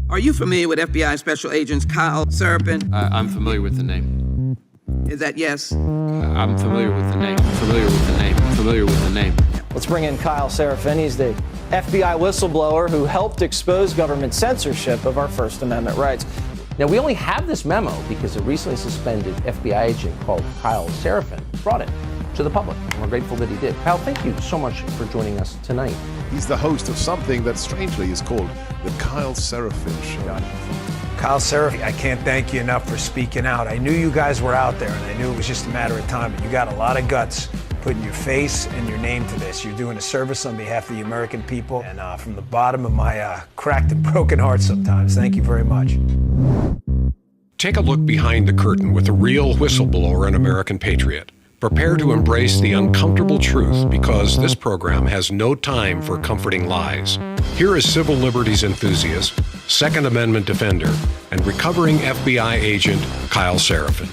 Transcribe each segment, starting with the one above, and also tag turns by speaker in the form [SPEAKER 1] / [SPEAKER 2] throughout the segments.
[SPEAKER 1] Are you familiar with FBI Special Agents Kyle Seraphin?
[SPEAKER 2] I'm familiar with the name.
[SPEAKER 1] Is that yes?
[SPEAKER 2] I'm familiar with the name. Familiar with the name. Familiar with the name.
[SPEAKER 3] Let's bring in Kyle Seraphin. He's the FBI whistleblower who helped expose government censorship of our First Amendment rights.
[SPEAKER 4] Now, we only have this memo because a recently suspended FBI agent called Kyle Seraphin brought it to the public. We're grateful that he did. Kyle, thank you so much for joining us tonight.
[SPEAKER 5] He's the host of something that strangely is called the Kyle Seraphin Show.
[SPEAKER 6] Kyle Seraphin, I can't thank you enough for speaking out. I knew you guys were out there, and I knew it was just a matter of time, but you got a lot of guts putting your face and your name to this. You're doing a service on behalf of the American people, and from the bottom of my cracked and broken heart sometimes, thank you very much.
[SPEAKER 7] Take a look behind the curtain with a real whistleblower and American patriot. Prepare to embrace the uncomfortable truth because this program has no time for comforting lies. Here is civil liberties enthusiast, Second Amendment defender, and recovering FBI agent Kyle Seraphin.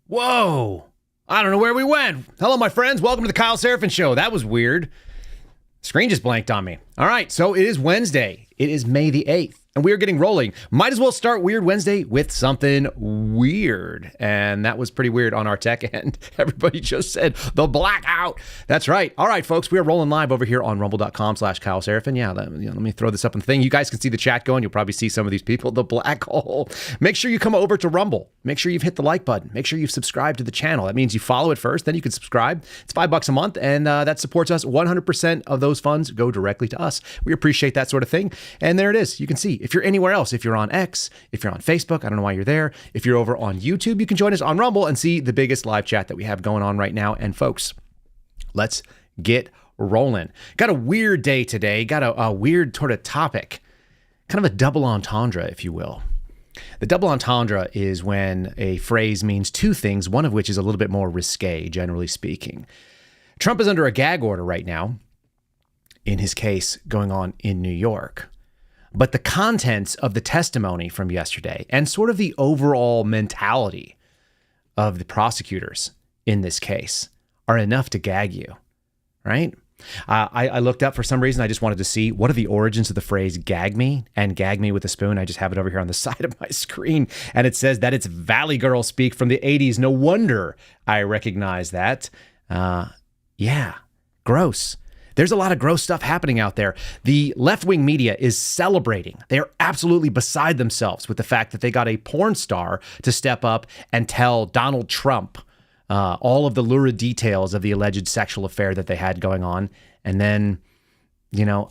[SPEAKER 8] Whoa! I don't know where we went. Hello, my friends. Welcome to the Kyle Seraphin Show. That was weird. Screen just blanked on me. All right, so it is Wednesday. It is May the 8th, and we are getting rolling. Might as well start Weird Wednesday with something weird. And that was pretty weird on our tech end. Everybody just said the blackout. That's right. All right, folks, we are rolling live over here on rumble.com/Kyle Seraphin. Yeah, let me throw this up in the thing. You guys can see the chat going. You'll probably see some of these people, the black hole. Make sure you come over to Rumble. Make sure you've hit the like button. Make sure you've subscribed to the channel. That means you follow it first, then you can subscribe. It's $5 a month, and that supports us. 100% of those funds go directly to us. We appreciate that sort of thing. And there it is. You can see if you're anywhere else, if you're on X, if you're on Facebook, I don't know why you're there. If you're over on YouTube, you can join us on Rumble and see the biggest live chat that we have going on right now. And folks, let's get rolling. Got a weird day today. Got a weird sort of topic, kind of a double entendre, if you will. The double entendre is when a phrase means two things, one of which is a little bit more risque, generally speaking. Trump is under a gag order right now, in his case going on in New York. But the contents of the testimony from yesterday and sort of the overall mentality of the prosecutors in this case are enough to gag you, right? I looked up for some reason. I just wanted to see what are the origins of the phrase gag me and gag me with a spoon. I just have it over here on the side of my screen. And it says that it's Valley Girl speak from the 80s. No wonder I recognize that. Yeah, gross. There's a lot of gross stuff happening out there. The left-wing media is celebrating. They're absolutely beside themselves with the fact that they got a porn star to step up and tell Donald Trump all of the lurid details of the alleged sexual affair that they had going on. And then,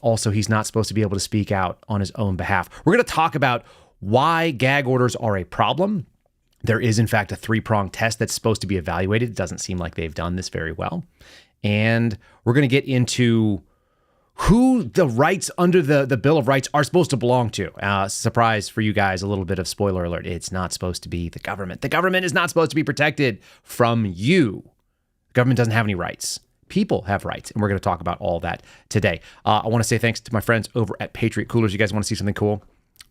[SPEAKER 8] also he's not supposed to be able to speak out on his own behalf. We're going to talk about why gag orders are a problem. There is, in fact, a three-pronged test that's supposed to be evaluated. It doesn't seem like they've done this very well. And we're going to get into who the rights under the Bill of Rights are supposed to belong to. Surprise for you guys, a little bit of spoiler alert. It's not supposed to be the government. The government is not supposed to be protected from you. The government doesn't have any rights. People have rights, and we're going to talk about all that today. I want to say thanks to my friends over at Patriot Coolers. You guys want to see something cool?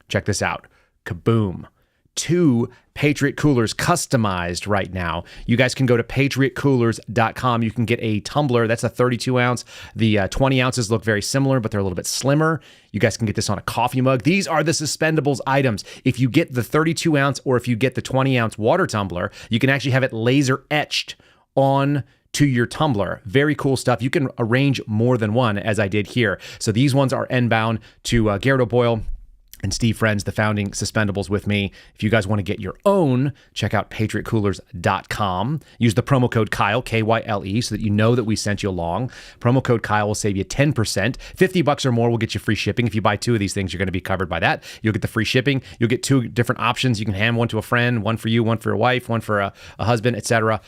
[SPEAKER 8] Check this out. Kaboom. 2 Patriot Coolers customized right now. You guys can go to patriotcoolers.com. You can get a tumbler. That's a 32 ounce. The 20 ounces look very similar, but they're a little bit slimmer. You guys can get this on a coffee mug. These are the suspendables items. If you get the 32 ounce or if you get the 20 ounce water tumbler, you can actually have it laser etched on to your tumbler. Very cool stuff. You can arrange more than one, as I did here. So these ones are end-bound to Garrett O'Boyle and Steve Friends, the founding Suspendables with me. If you guys want to get your own, check out patriotcoolers.com. Use the promo code Kyle, K-Y-L-E, so that you know that we sent you along. Promo code Kyle will save you 10%. $50 or more will get you free shipping. If you buy 2 of these things, you're going to be covered by that. You'll get the free shipping. You'll get 2 different options. You can hand one to a friend, one for you, one for your wife, one for a husband, etc.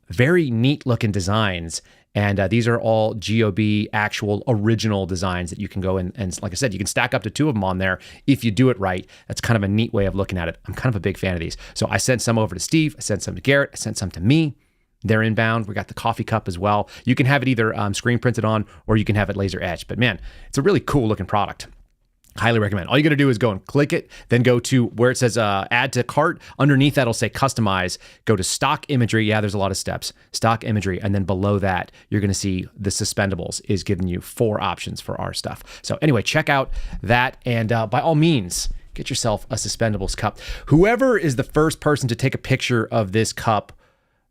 [SPEAKER 8] Very neat looking designs. And these are all GOB actual original designs that you can go and like I said, you can stack up to 2 of them on there if you do it right. That's kind of a neat way of looking at it. I'm kind of a big fan of these. So I sent some over to Steve. I sent some to Garrett. I sent some to me. They're inbound. We got the coffee cup as well. You can have it either screen printed on or you can have it laser etched. But man, it's a really cool looking product. Highly recommend. All you got to do is go and click it, then go to where it says add to cart. Underneath that, it'll say customize. Go to stock imagery. Yeah, there's a lot of steps. Stock imagery. And then below that, you're going to see the suspendables is giving you 4 options for our stuff. So anyway, check out that. And by all means, get yourself a suspendables cup. Whoever is the first person to take a picture of this cup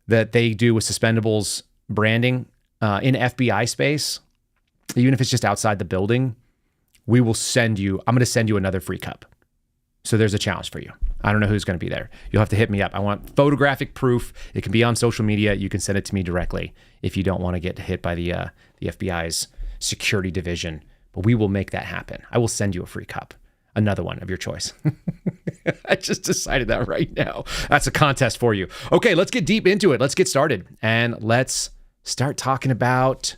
[SPEAKER 8] that they do with suspendables branding in FBI space, even if it's just outside the building, I'm going to send you another free cup. So there's a challenge for you. I don't know who's going to be there. You'll have to hit me up. I want photographic proof. It can be on social media. You can send it to me directly if you don't want to get hit by the FBI's security division. But we will make that happen. I will send you a free cup. Another one of your choice. I just decided that right now. That's a contest for you. Okay, let's get deep into it. Let's get started. And let's start talking about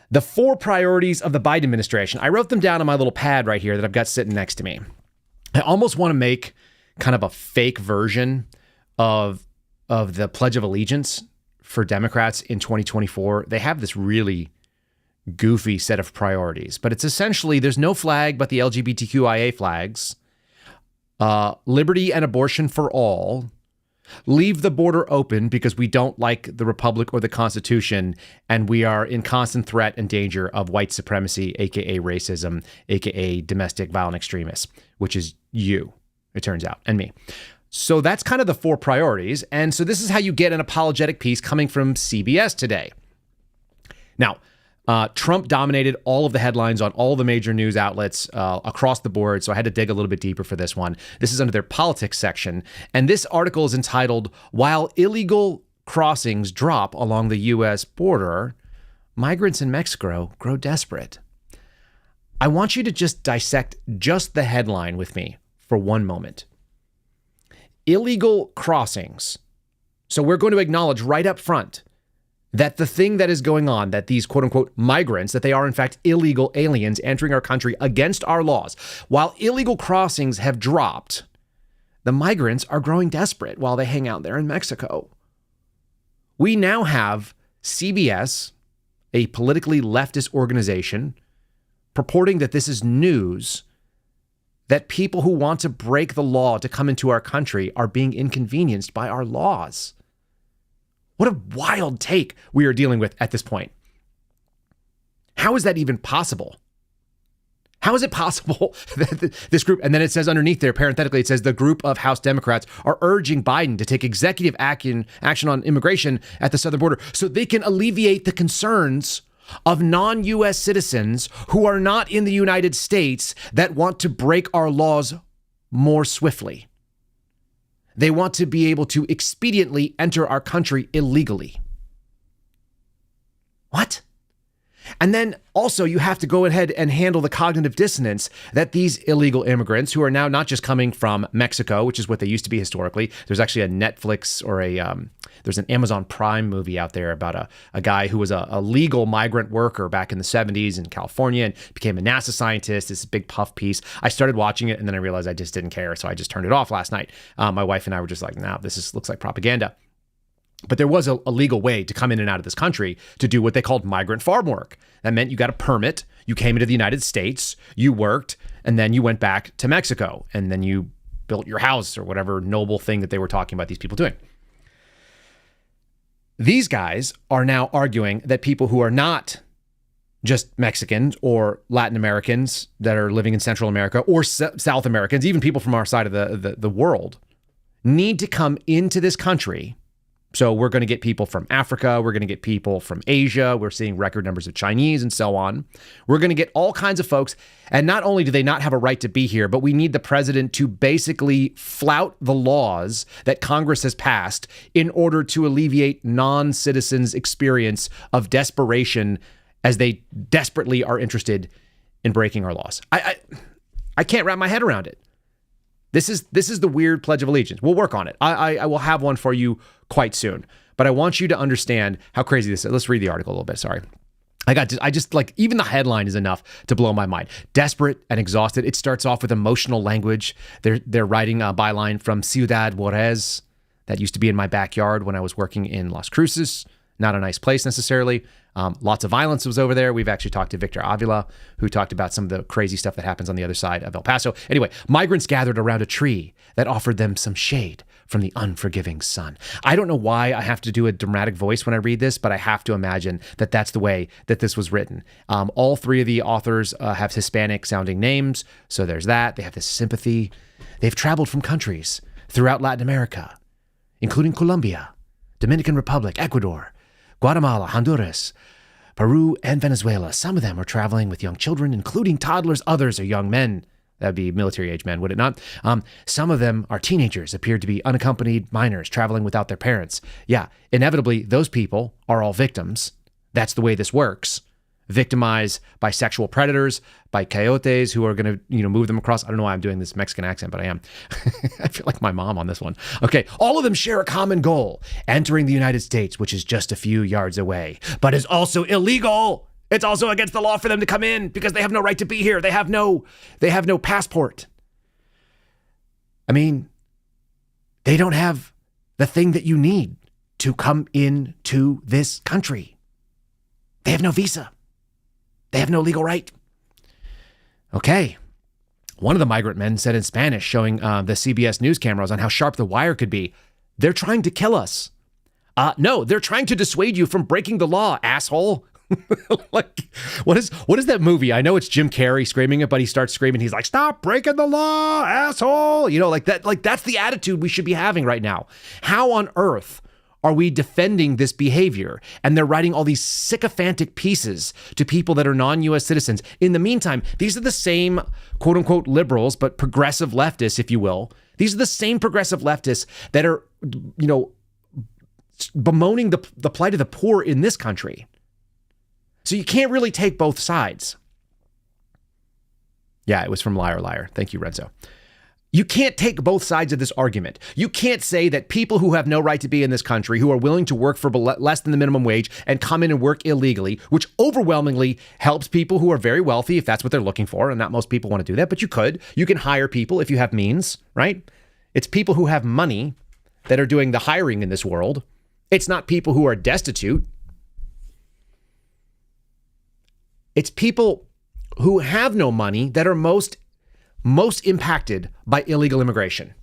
[SPEAKER 8] the 4 priorities of the Biden administration. I wrote them down on my little pad right here that I've got sitting next to me. I almost want to make kind of a fake version of the Pledge of Allegiance for Democrats in 2024. They have this really goofy set of priorities, but it's essentially there's no flag but the LGBTQIA flags, liberty and abortion for all, leave the border open because we don't like the Republic or the Constitution, and we are in constant threat and danger of white supremacy, aka racism, aka domestic violent extremists, which is you, it turns out, and me. So that's kind of the 4 priorities. And so this is how you get an apologetic piece coming from CBS today. Now, Trump dominated all of the headlines on all the major news outlets across the board, so I had to dig a little bit deeper for this one. This is under their politics section, and this article is entitled, "While Illegal Crossings Drop Along the U.S. Border, Migrants in Mexico Grow Desperate." I want you to just dissect just the headline with me for one moment. Illegal crossings. So we're going to acknowledge right up front that the thing that is going on, that these quote unquote migrants, that they are in fact illegal aliens entering our country against our laws. While illegal crossings have dropped, the migrants are growing desperate while they hang out there in Mexico. We now have CBS, a politically leftist organization, purporting that this is news, that people who want to break the law to come into our country are being inconvenienced by our laws. What a wild take we are dealing with at this point. How is that even possible? How is it possible that this group, and then it says underneath there, parenthetically, it says the group of House Democrats are urging Biden to take executive action on immigration at the southern border so they can alleviate the concerns of non-U.S. citizens who are not in the United States that want to break our laws more swiftly. They want to be able to expediently enter our country illegally. What? And then also you have to go ahead and handle the cognitive dissonance that these illegal immigrants, who are now not just coming from Mexico, which is what they used to be historically. There's actually a Netflix or there's an Amazon Prime movie out there about a guy who was a legal migrant worker back in the 70s in California and became a NASA scientist. It's a big puff piece. I started watching it and then I realized I just didn't care. So I just turned it off last night. My wife and I were just like, nah, looks like propaganda. But there was a legal way to come in and out of this country to do what they called migrant farm work. That meant you got a permit, you came into the United States, you worked, and then you went back to Mexico, and then you built your house or whatever noble thing that they were talking about these people doing. These guys are now arguing that people who are not just Mexicans or Latin Americans that are living in Central America or South Americans, even people from our side of the world, need to come into this country. So we're going to get people from Africa. We're going to get people from Asia. We're seeing record numbers of Chinese and so on. We're going to get all kinds of folks. And not only do they not have a right to be here, but we need the president to basically flout the laws that Congress has passed in order to alleviate non-citizens' experience of desperation as they desperately are interested in breaking our laws. I can't wrap my head around it. This is the weird Pledge of Allegiance. We'll work on it. I will have one for you quite soon. But I want you to understand how crazy this is. Let's read the article a little bit. Sorry. I just like, even the headline is enough to blow my mind. Desperate and exhausted. It starts off with emotional language. They're writing a byline from Ciudad Juarez. that used to be in my backyard when I was working in Las Cruces. Not a nice place necessarily. Lots of violence was over there. We've actually talked to Victor Avila, who talked about some of the crazy stuff that happens on the other side of El Paso. Anyway, migrants gathered around a tree that offered them some shade from the unforgiving sun. I don't know why I have to do a dramatic voice when I read this, but I have to imagine that that's the way that this was written. All three of the authors have Hispanic-sounding names, so there's that. They have this sympathy. They've traveled from countries throughout Latin America, including Colombia, Dominican Republic, Ecuador, Guatemala, Honduras, Peru, and Venezuela. Some of them are traveling with young children, including toddlers. Others are young men. That'd be military-age men, would it not? Some of them are teenagers, appeared to be unaccompanied minors traveling without their parents. Yeah, inevitably, those people are all victims. That's the way this works. Victimized by sexual predators, by coyotes who are going to, move them across. I don't know why I'm doing this Mexican accent, but I am. I feel like my mom on this one. Okay, all of them share a common goal, entering the United States, which is just a few yards away, but is also illegal. It's also against the law for them to come in because they have no right to be here. They have no passport. I mean, they don't have the thing that you need to come into this country. They have no visa. They have no legal right. Okay. One of the migrant men said in Spanish, showing the CBS News cameras on how sharp the wire could be, "They're trying to kill us." No, they're trying to dissuade you from breaking the law, asshole. Like, what is that movie? I know it's Jim Carrey screaming it, but he starts screaming. He's like, "Stop breaking the law, asshole." Like that. Like, that's the attitude we should be having right now. How on earth are we defending this behavior? And they're writing all these sycophantic pieces to people that are non-U.S. citizens. In the meantime, these are the same quote unquote liberals, but progressive leftists, if you will. These are the same progressive leftists that are, bemoaning the plight of the poor in this country. So you can't really take both sides. Yeah, it was from Liar Liar. Thank you, Renzo. You can't take both sides of this argument. You can't say that people who have no right to be in this country, who are willing to work for less than the minimum wage and come in and work illegally, which overwhelmingly helps people who are very wealthy, if that's what they're looking for, and not most people want to do that, but you can hire people if you have means, right? It's people who have money that are doing the hiring in this world. It's not people who are destitute. It's people who have no money that are most impacted by illegal immigration.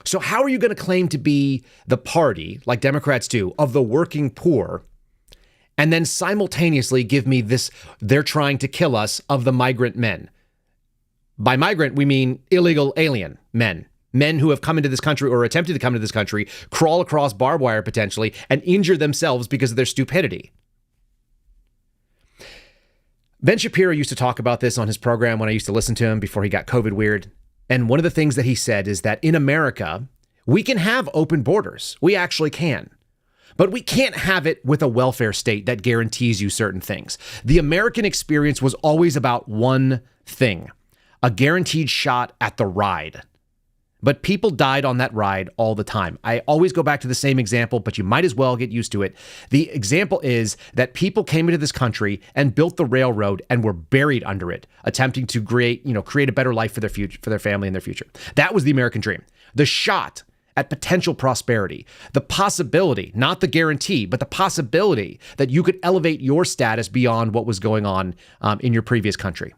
[SPEAKER 8] So how are you going to claim to be the party, like Democrats do, of the working poor, and then simultaneously give me this, "they're trying to kill us," of the migrant men? By migrant, we mean illegal alien men who have come into this country or attempted to come into this country, crawl across barbed wire potentially, and injure themselves because of their stupidity. Ben Shapiro used to talk about this on his program when I used to listen to him before he got COVID weird. And one of the things that he said is that in America, we can have open borders. We actually can. But we can't have it with a welfare state that guarantees you certain things. The American experience was always about one thing: a guaranteed shot at the ride. But people died on that ride all the time. I always go back to the same example, but you might as well get used to it. The example is that people came into this country and built the railroad and were buried under it, attempting to create a better life for their future, for their family and their future. That was the American dream. The shot at potential prosperity, the possibility, not the guarantee, but the possibility that you could elevate your status beyond what was going on in your previous country.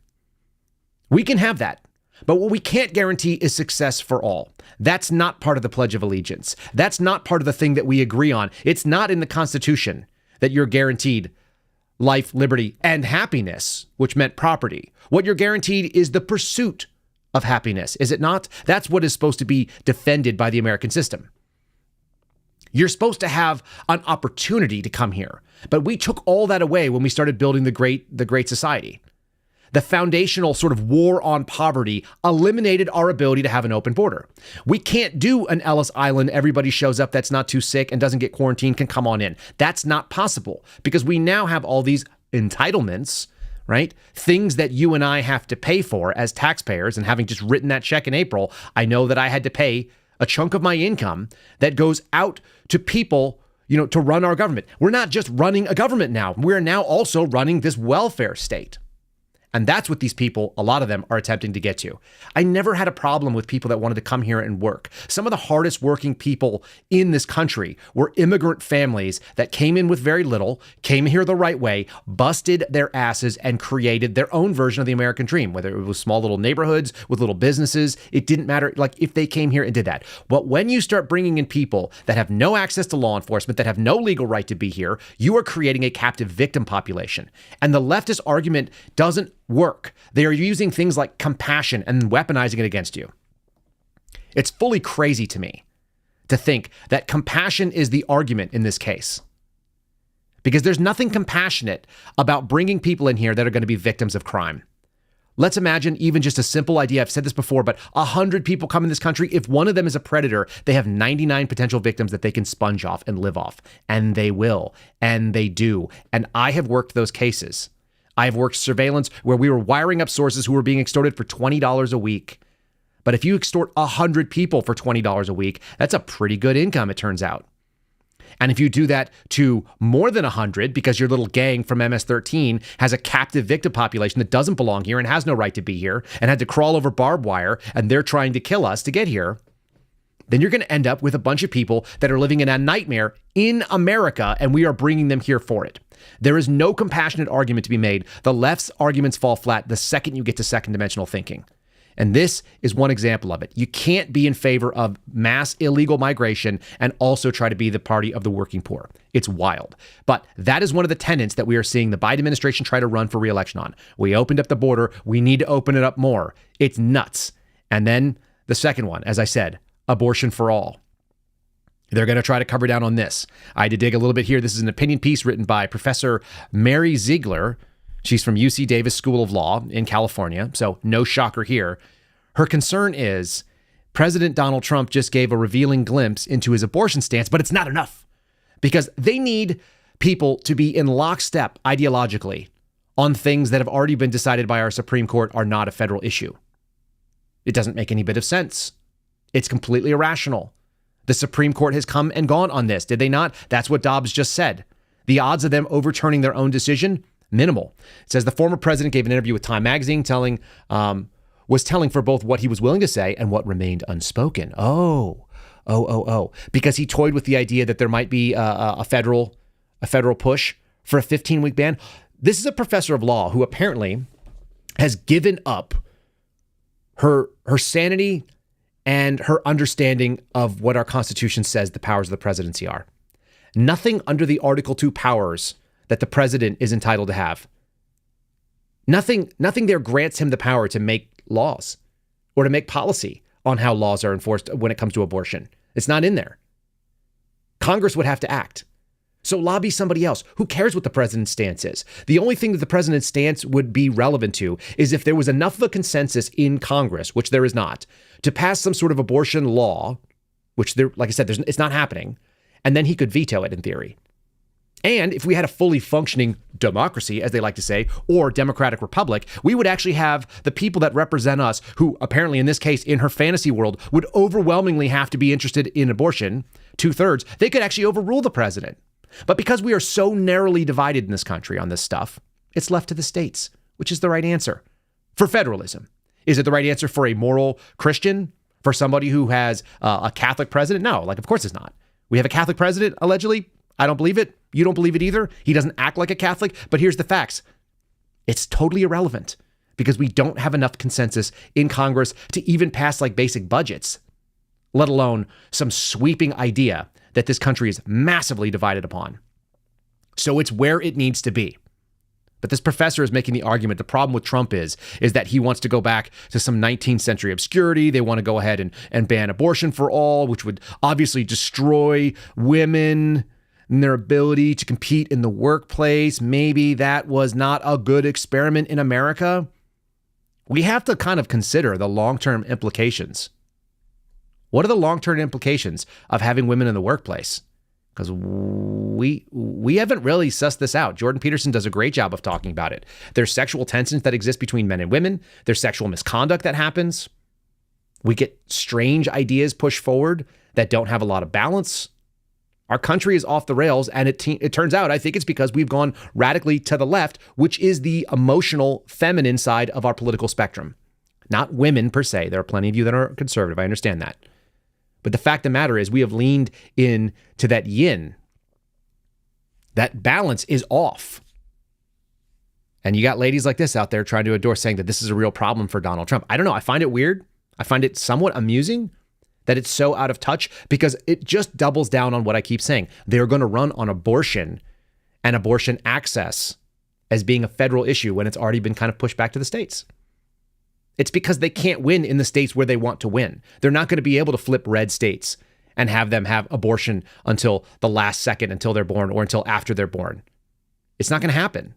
[SPEAKER 8] We can have that. But what we can't guarantee is success for all. That's not part of the Pledge of Allegiance. That's not part of the thing that we agree on. It's not in the Constitution that you're guaranteed life, liberty, and happiness, which meant property. What you're guaranteed is the pursuit of happiness, is it not? That's what is supposed to be defended by the American system. You're supposed to have an opportunity to come here, but we took all that away when we started building the Great Society. The foundational sort of war on poverty eliminated our ability to have an open border. We can't do an Ellis Island, everybody shows up that's not too sick and doesn't get quarantined can come on in. That's not possible because we now have all these entitlements, right? Things that you and I have to pay for as taxpayers. And having just written that check in April, I know that I had to pay a chunk of my income that goes out to people, to run our government. We're not just running a government now. We're now also running this welfare state. And that's what these people, a lot of them, are attempting to get to. I never had a problem with people that wanted to come here and work. Some of the hardest working people in this country were immigrant families that came in with very little, came here the right way, busted their asses, and created their own version of the American dream, whether it was small little neighborhoods with little businesses. It didn't matter, like, if they came here and did that. But when you start bringing in people that have no access to law enforcement, that have no legal right to be here, you are creating a captive victim population. And the leftist argument doesn't work. They are using things like compassion and weaponizing it against you. It's fully crazy to me to think that compassion is the argument in this case, because there's nothing compassionate about bringing people in here that are going to be victims of crime. Let's imagine even just a simple idea. I've said this before, but 100 people come in this country. If one of them is a predator, they have 99 potential victims that they can sponge off and live off. And they will. And they do. And I have worked those cases. I have worked surveillance where we were wiring up sources who were being extorted for $20 a week. But if you extort 100 people for $20 a week, that's a pretty good income, it turns out. And if you do that to more than 100, because your little gang from MS-13 has a captive victim population that doesn't belong here and has no right to be here and had to crawl over barbed wire, and they're trying to kill us to get here, then you're going to end up with a bunch of people that are living in a nightmare in America, and we are bringing them here for it. There is no compassionate argument to be made. The left's arguments fall flat the second you get to second dimensional thinking. And this is one example of it. You can't be in favor of mass illegal migration and also try to be the party of the working poor. It's wild. But that is one of the tenets that we are seeing the Biden administration try to run for re-election on. We opened up the border. We need to open it up more. It's nuts. And then the second one, as I said, abortion for all. They're going to try to cover down on this. I had to dig a little bit here. This is an opinion piece written by Professor Mary Ziegler. She's from UC Davis School of Law in California, so no shocker here. Her concern is President Donald Trump just gave a revealing glimpse into his abortion stance, but it's not enough because they need people to be in lockstep ideologically on things that have already been decided by our Supreme Court are not a federal issue. It doesn't make any bit of sense. It's completely irrational. The Supreme Court has come and gone on this, did they not? That's what Dobbs just said. The odds of them overturning their own decision, minimal. It says the former president gave an interview with Time magazine was telling for both what he was willing to say and what remained unspoken. Because he toyed with the idea that there might be a federal push for a 15-week ban. This is a professor of law who apparently has given up her sanity and her understanding of what our Constitution says the powers of the presidency are. Nothing under the Article 2 powers that the president is entitled to have. Nothing there grants him the power to make laws or to make policy on how laws are enforced when it comes to abortion. It's not in there. Congress would have to act. So lobby somebody else. Who cares what the president's stance is? The only thing that the president's stance would be relevant to is if there was enough of a consensus in Congress, which there is not, to pass some sort of abortion law, which there, like I said, it's not happening, and then he could veto it in theory. And if we had a fully functioning democracy, as they like to say, or democratic republic, we would actually have the people that represent us, who apparently in this case, in her fantasy world, would overwhelmingly have to be interested in abortion, 2/3, they could actually overrule the president. But because we are so narrowly divided in this country on this stuff, it's left to the states, which is the right answer for federalism. Is it the right answer for a moral Christian, for somebody who has a Catholic president? No, of course it's not. We have a Catholic president, allegedly. I don't believe it. You don't believe it either. He doesn't act like a Catholic, but here's the facts. It's totally irrelevant because we don't have enough consensus in Congress to even pass basic budgets, let alone some sweeping idea that this country is massively divided upon. So it's where it needs to be. But this professor is making the argument. The problem with Trump is that he wants to go back to some 19th century obscurity. They want to go ahead and ban abortion for all, which would obviously destroy women and their ability to compete in the workplace. Maybe that was not a good experiment in America. We have to kind of consider the long-term implications. What are the long-term implications of having women in the workplace? Because we haven't really sussed this out. Jordan Peterson does a great job of talking about it. There's sexual tensions that exist between men and women. There's sexual misconduct that happens. We get strange ideas pushed forward that don't have a lot of balance. Our country is off the rails, and it turns out, I think it's because we've gone radically to the left, which is the emotional, feminine side of our political spectrum. Not women per se. There are plenty of you that are conservative. I understand that. But the fact of the matter is we have leaned in to that yin. That balance is off. And you got ladies like this out there trying to endorse saying that this is a real problem for Donald Trump. I don't know. I find it weird. I find it somewhat amusing that it's so out of touch because it just doubles down on what I keep saying. They're going to run on abortion and abortion access as being a federal issue when it's already been kind of pushed back to the states. It's because they can't win in the states where they want to win. They're not going to be able to flip red states and have them have abortion until the last second, until they're born or until after they're born. It's not going to happen.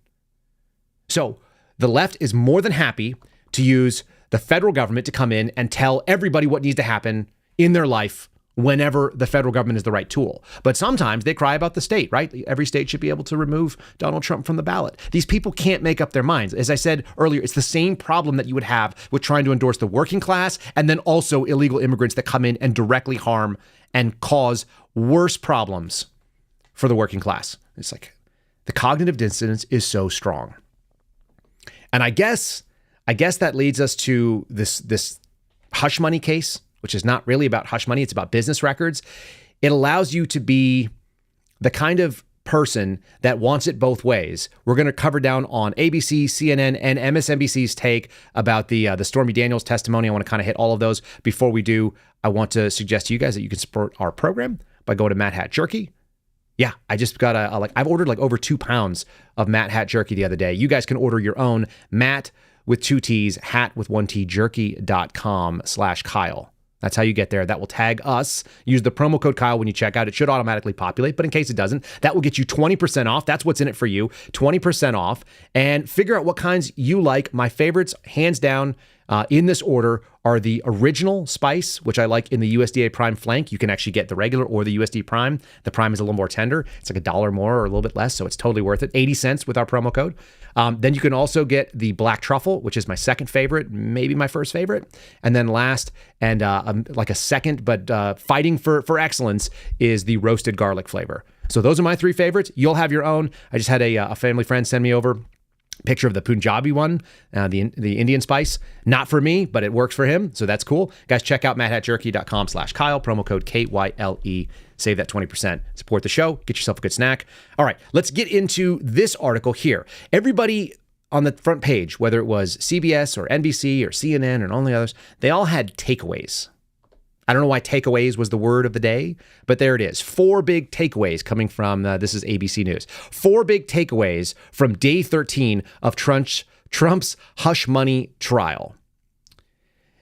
[SPEAKER 8] So the left is more than happy to use the federal government to come in and tell everybody what needs to happen in their life whenever the federal government is the right tool. But sometimes they cry about the state, right? Every state should be able to remove Donald Trump from the ballot. These people can't make up their minds. As I said earlier, it's the same problem that you would have with trying to endorse the working class and then also illegal immigrants that come in and directly harm and cause worse problems for the working class. It's like the cognitive dissonance is so strong. And I guess that leads us to this hush money case, which is not really about hush money. It's about business records. It allows you to be the kind of person that wants it both ways. We're going to cover down on ABC, CNN, and MSNBC's take about the Stormy Daniels testimony. I want to kind of hit all of those. Before we do, I want to suggest to you guys that you can support our program by going to Matt Hat Jerky. Yeah, I just got I've ordered like over 2 pounds of Matt Hat Jerky the other day. You guys can order your own Matt with 2 T's, hat with 1 T, jerky.com/Kyle. That's how you get there. That will tag us. Use the promo code Kyle when you check out. It should automatically populate, but in case it doesn't, that will get you 20% off. That's what's in it for you, 20% off. And figure out what kinds you like. My favorites, hands down, in this order, are the original spice, which I like in the USDA Prime flank. You can actually get the regular or the USD Prime. The Prime is a little more tender. It's like $1 more or a little bit less, so it's totally worth it. 80 cents with our promo code. Then you can also get the black truffle, which is my second favorite, maybe my first favorite. And then last, and like a second, but fighting for excellence, is the roasted garlic flavor. So those are my 3 favorites. You'll have your own. I just had a family friend send me over picture of the Punjabi one, the Indian spice. Not for me, but it works for him, so that's cool. Guys, check out matthatjerky.com/Kyle, promo code KYLE. Save that 20%. Support the show. Get yourself a good snack. All right, let's get into this article here. Everybody on the front page, whether it was CBS or NBC or CNN and all the others, they all had takeaways. I don't know why takeaways was the word of the day, but there it is. 4 big takeaways coming from, this is ABC News. 4 big takeaways from day 13 of Trump's hush money trial.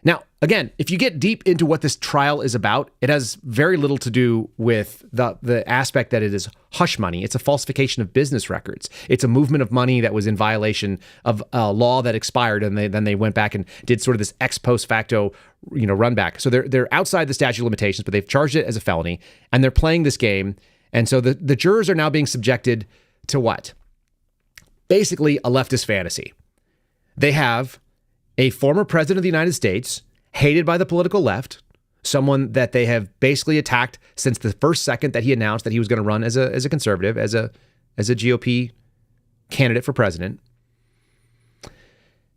[SPEAKER 8] Now, again, if you get deep into what this trial is about, it has very little to do with the aspect that it is hush money. It's a falsification of business records. It's a movement of money that was in violation of a law that expired, and then they went back and did sort of this ex post facto, run back. So they're outside the statute of limitations, but they've charged it as a felony, and they're playing this game. And so the jurors are now being subjected to what? Basically a leftist fantasy. They have a former president of the United States, hated by the political left, someone that they have basically attacked since the first second that he announced that he was going to run as a conservative, as a GOP candidate for president.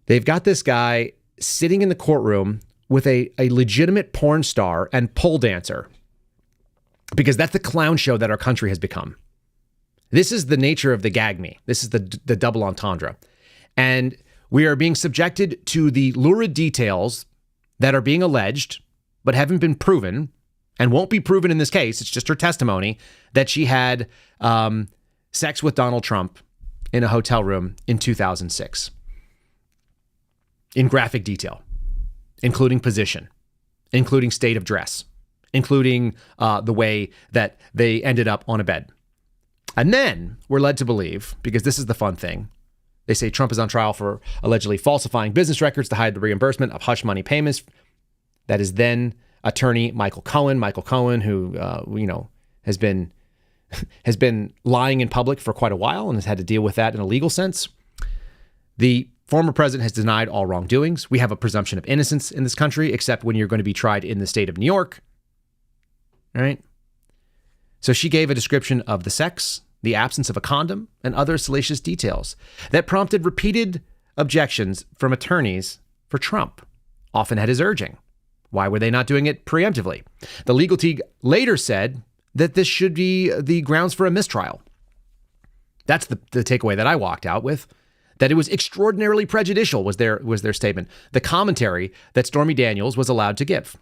[SPEAKER 8] They've got this guy sitting in the courtroom with a legitimate porn star and pole dancer, because that's the clown show that our country has become. This is the nature of the gag me. This is the double entendre. And we are being subjected to the lurid details that are being alleged, but haven't been proven and won't be proven in this case. It's just her testimony that she had sex with Donald Trump in a hotel room in 2006 in graphic detail, including position, including state of dress, including the way that they ended up on a bed. And then we're led to believe, because this is the fun thing, they say Trump is on trial for allegedly falsifying business records to hide the reimbursement of hush money payments. That is then attorney Michael Cohen, who has been lying in public for quite a while and has had to deal with that in a legal sense. The former president has denied all wrongdoings. We have a presumption of innocence in this country, except when you're going to be tried in the state of New York. All right. So she gave a description of the sex, the absence of a condom, and other salacious details that prompted repeated objections from attorneys for Trump, often at his urging. Why were they not doing it preemptively? The legal team later said that this should be the grounds for a mistrial. That's the takeaway that I walked out with, that it was extraordinarily prejudicial was their statement. The commentary that Stormy Daniels was allowed to give.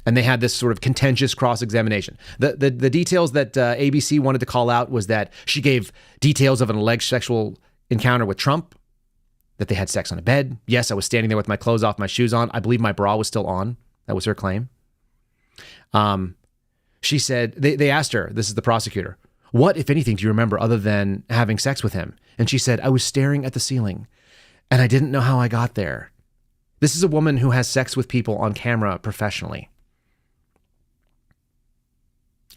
[SPEAKER 8] And they had this sort of contentious cross-examination. The details that ABC wanted to call out was that she gave details of an alleged sexual encounter with Trump, that they had sex on a bed. Yes, I was standing there with my clothes off, my shoes on. I believe my bra was still on. That was her claim. She said, they asked her, this is the prosecutor, what, if anything, do you remember other than having sex with him? And she said, I was staring at the ceiling and I didn't know how I got there. This is a woman who has sex with people on camera professionally.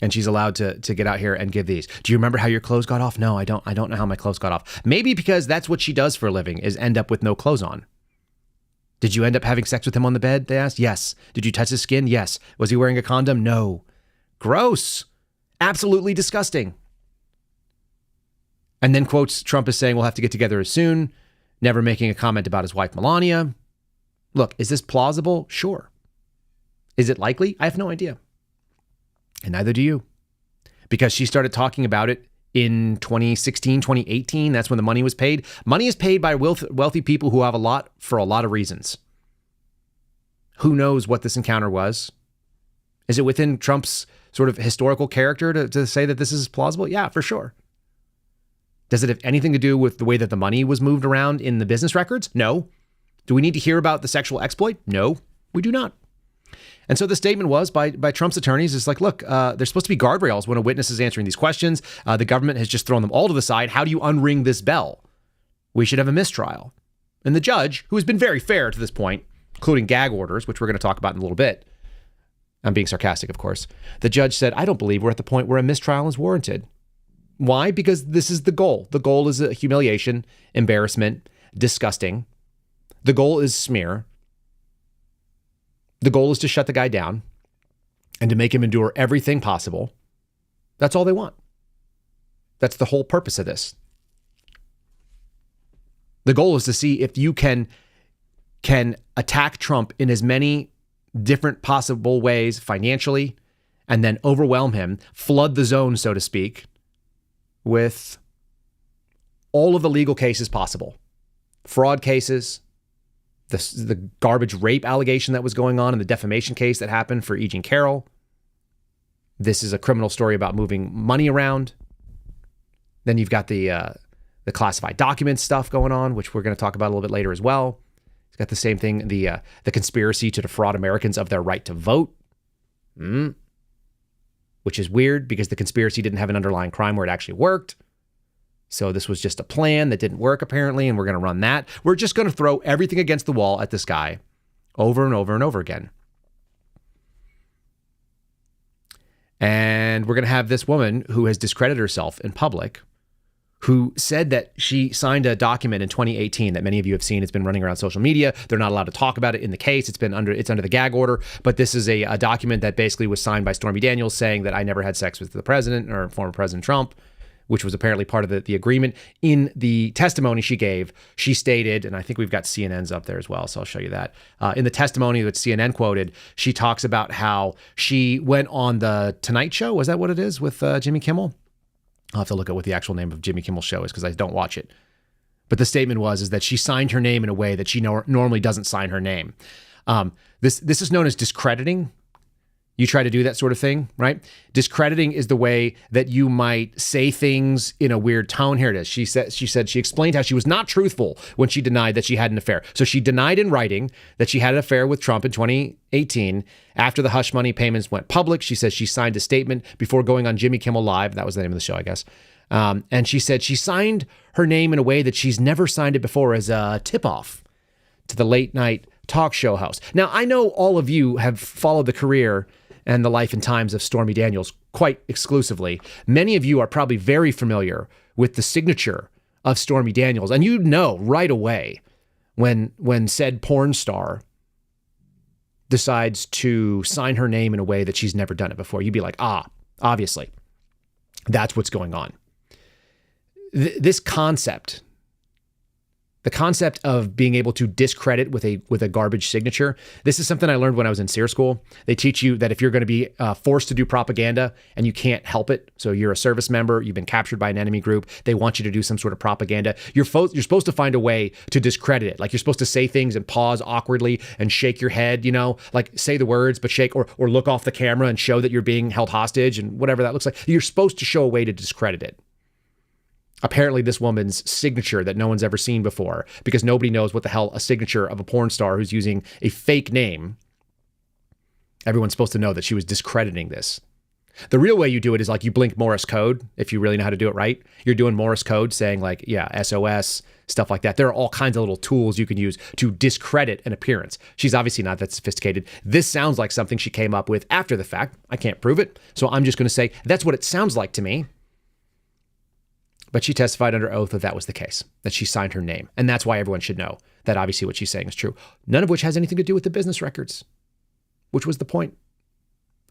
[SPEAKER 8] And she's allowed to get out here and give these. Do you remember how your clothes got off? No, I don't know how my clothes got off. Maybe because that's what she does for a living, is end up with no clothes on. Did you end up having sex with him on the bed? They asked. Yes. Did you touch his skin? Yes. Was he wearing a condom? No. Gross. Absolutely disgusting. And then quotes Trump as saying, we'll have to get together as soon, never making a comment about his wife, Melania. Look, is this plausible? Sure. Is it likely? I have no idea. And neither do you. Because she started talking about it in 2016, 2018. That's when the money was paid. Money is paid by wealthy people who have a lot for a lot of reasons. Who knows what this encounter was? Is it within Trump's sort of historical character to say that this is plausible? Yeah, for sure. Does it have anything to do with the way that the money was moved around in the business records? No. Do we need to hear about the sexual exploit? No, we do not. And so the statement was by Trump's attorneys is like, look, there's supposed to be guardrails when a witness is answering these questions. The government has just thrown them all to the side. How do you unring this bell? We should have a mistrial. And the judge, who has been very fair to this point, including gag orders, which we're going to talk about in a little bit. I'm being sarcastic, of course. The judge said, I don't believe we're at the point where a mistrial is warranted. Why? Because this is the goal. The goal is a humiliation, embarrassment, disgusting. The goal is smear. The goal is to shut the guy down and to make him endure everything possible. That's all they want. That's the whole purpose of this. The goal is to see if you can attack Trump in as many different possible ways financially, and then overwhelm him, flood the zone, so to speak, with all of the legal cases possible. Fraud cases, the garbage rape allegation that was going on, and the defamation case that happened for E. Jean Carroll. This is a criminal story about moving money around. Then you've got the classified documents stuff going on, which we're going to talk about a little bit later as well. It's got the same thing, the conspiracy to defraud Americans of their right to vote, which is weird because the conspiracy didn't have an underlying crime where it actually worked. So this was just a plan that didn't work, apparently, and we're going to run that. We're just going to throw everything against the wall at this guy over and over and over again. And we're going to have this woman who has discredited herself in public, who said that she signed a document in 2018 that many of you have seen. It's been running around social media. They're not allowed to talk about it in the case. It's under the gag order. But this is a document that basically was signed by Stormy Daniels saying that I never had sex with the president or former President Trump, which was apparently part of the agreement. In the testimony she gave, she stated, and I think we've got CNN's up there as well, so I'll show you that. In the testimony that CNN quoted, she talks about how she went on the Tonight Show. Was that what it is with Jimmy Kimmel? I'll have to look at what the actual name of Jimmy Kimmel's show is because I don't watch it. But the statement was that she signed her name in a way that she normally doesn't sign her name. This is known as discrediting. You try to do that sort of thing, right? Discrediting is the way that you might say things in a weird tone. Here it is. She explained how she was not truthful when she denied that she had an affair. So she denied in writing that she had an affair with Trump in 2018. After the hush money payments went public, she says she signed a statement before going on Jimmy Kimmel Live. That was the name of the show, I guess. And she said she signed her name in a way that she's never signed it before as a tip-off to the late night talk show host. Now, I know all of you have followed the career and the life and times of Stormy Daniels quite exclusively. Many of you are probably very familiar with the signature of Stormy Daniels, and you know right away when said porn star decides to sign her name in a way that she's never done it before, you'd be like, obviously, that's what's going on. This concept, the concept of being able to discredit with a garbage signature, this is something I learned when I was in SEER school. They teach you that if you're going to be forced to do propaganda and you can't help it, so you're a service member, you've been captured by an enemy group, they want you to do some sort of propaganda, you're supposed to find a way to discredit it. Like, you're supposed to say things and pause awkwardly and shake your head, like say the words, but shake or look off the camera and show that you're being held hostage and whatever that looks like. You're supposed to show a way to discredit it. Apparently, this woman's signature that no one's ever seen before, because nobody knows what the hell a signature of a porn star who's using a fake name, everyone's supposed to know that she was discrediting this. The real way you do it is like you blink Morse code, if you really know how to do it right. You're doing Morse code saying like, SOS, stuff like that. There are all kinds of little tools you can use to discredit an appearance. She's obviously not that sophisticated. This sounds like something she came up with after the fact. I can't prove it, so I'm just going to say that's what it sounds like to me. But she testified under oath that was the case, that she signed her name. And that's why everyone should know that obviously what she's saying is true. None of which has anything to do with the business records, which was the point.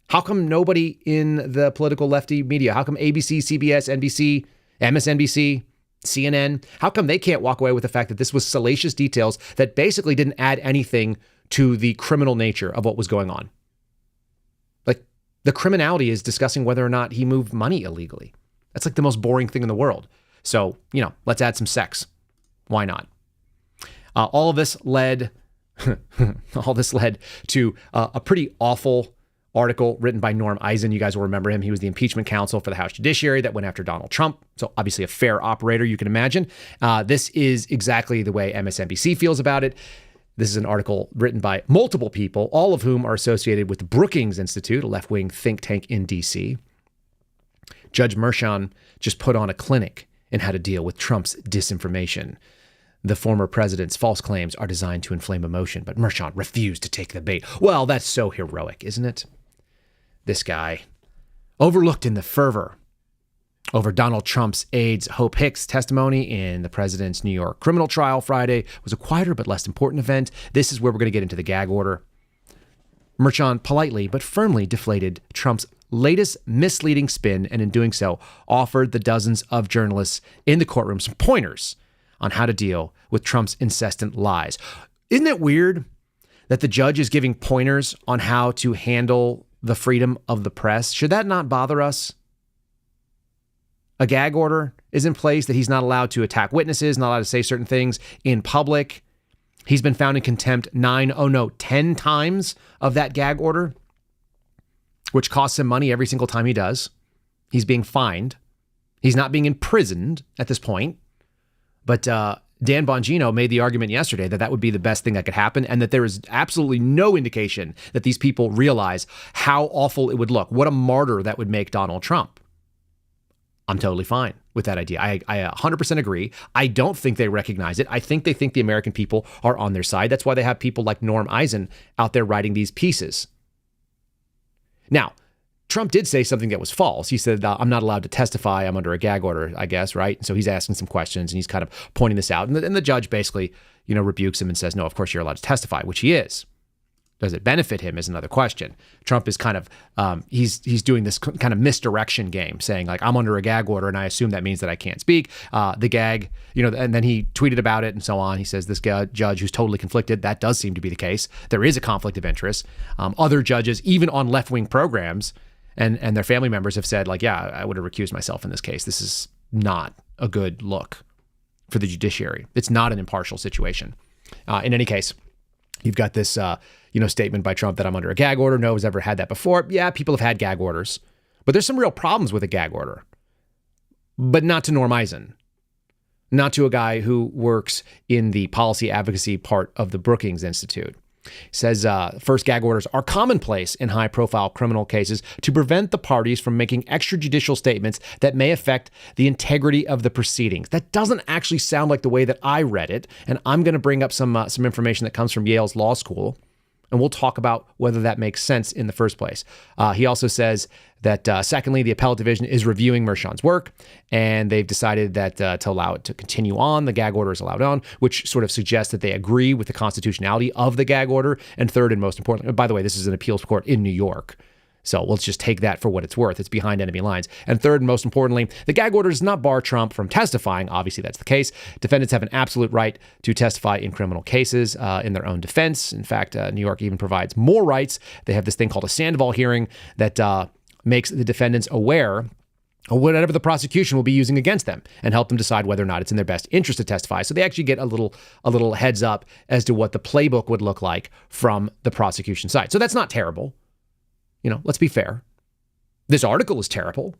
[SPEAKER 8] How come nobody in the political lefty media, how come ABC, CBS, NBC, MSNBC, CNN, how come they can't walk away with the fact that this was salacious details that basically didn't add anything to the criminal nature of what was going on? Like, the criminality is discussing whether or not he moved money illegally. That's like the most boring thing in the world. So, let's add some sex. Why not? All this led to a pretty awful article written by Norm Eisen. You guys will remember him. He was the impeachment counsel for the House Judiciary that went after Donald Trump. So obviously a fair operator, you can imagine. This is exactly the way MSNBC feels about it. This is an article written by multiple people, all of whom are associated with the Brookings Institute, a left-wing think tank in D.C. Judge Merchan just put on a clinic in how to deal with Trump's disinformation. The former president's false claims are designed to inflame emotion, but Merchan refused to take the bait. Well, that's so heroic, isn't it? This guy, overlooked in the fervor over Donald Trump's aide's Hope Hicks' testimony in the president's New York criminal trial Friday, was a quieter but less important event. This is where we're going to get into the gag order. Merchan politely but firmly deflated Trump's latest misleading spin, and in doing so, offered the dozens of journalists in the courtroom some pointers on how to deal with Trump's incessant lies. Isn't it weird that the judge is giving pointers on how to handle the freedom of the press? Should that not bother us? A gag order is in place that he's not allowed to attack witnesses, not allowed to say certain things in public. He's been found in contempt 10 times of that gag order, which costs him money every single time he does. He's being fined. He's not being imprisoned at this point. But Dan Bongino made the argument yesterday that that would be the best thing that could happen, and that there is absolutely no indication that these people realize how awful it would look, what a martyr that would make Donald Trump. I'm totally fine with that idea. I 100% agree. I don't think they recognize it. I think they think the American people are on their side. That's why they have people like Norm Eisen out there writing these pieces. Now, Trump did say something that was false. He said, I'm not allowed to testify. I'm under a gag order, I guess, right? And so he's asking some questions and he's kind of pointing this out. And the judge basically, rebukes him and says, no, of course you're allowed to testify, which he is. Does it benefit him is another question. Trump is kind of, he's doing this kind of misdirection game, saying like, I'm under a gag order and I assume that means that I can't speak. The gag, and then he tweeted about it and so on. He says this judge who's totally conflicted, that does seem to be the case. There is a conflict of interest. Other judges, even on left-wing programs, and their family members have said like, yeah, I would have recused myself in this case. This is not a good look for the judiciary. It's not an impartial situation. In any case, you've got this, statement by Trump that I'm under a gag order. No one's ever had that before. Yeah, people have had gag orders, but there's some real problems with a gag order, but not to Norm Eisen, not to a guy who works in the policy advocacy part of the Brookings Institute. He says first, gag orders are commonplace in high-profile criminal cases to prevent the parties from making extrajudicial statements that may affect the integrity of the proceedings. That doesn't actually sound like the way that I read it, and I'm going to bring up some information that comes from Yale's law school. And we'll talk about whether that makes sense in the first place. He also says that, secondly, the appellate division is reviewing Merchan's work, and they've decided that to allow it to continue on, the gag order is allowed on, which sort of suggests that they agree with the constitutionality of the gag order. And third, and most importantly, by the way, this is an appeals court in New York. So let's just take that for what it's worth. It's behind enemy lines. And third, and most importantly, the gag order does not bar Trump from testifying. Obviously, that's the case. Defendants have an absolute right to testify in criminal cases in their own defense. In fact, New York even provides more rights. They have this thing called a Sandoval hearing that makes the defendants aware of whatever the prosecution will be using against them and help them decide whether or not it's in their best interest to testify. So they actually get a little heads up as to what the playbook would look like from the prosecution side. So that's not terrible. Let's be fair. This article is terrible.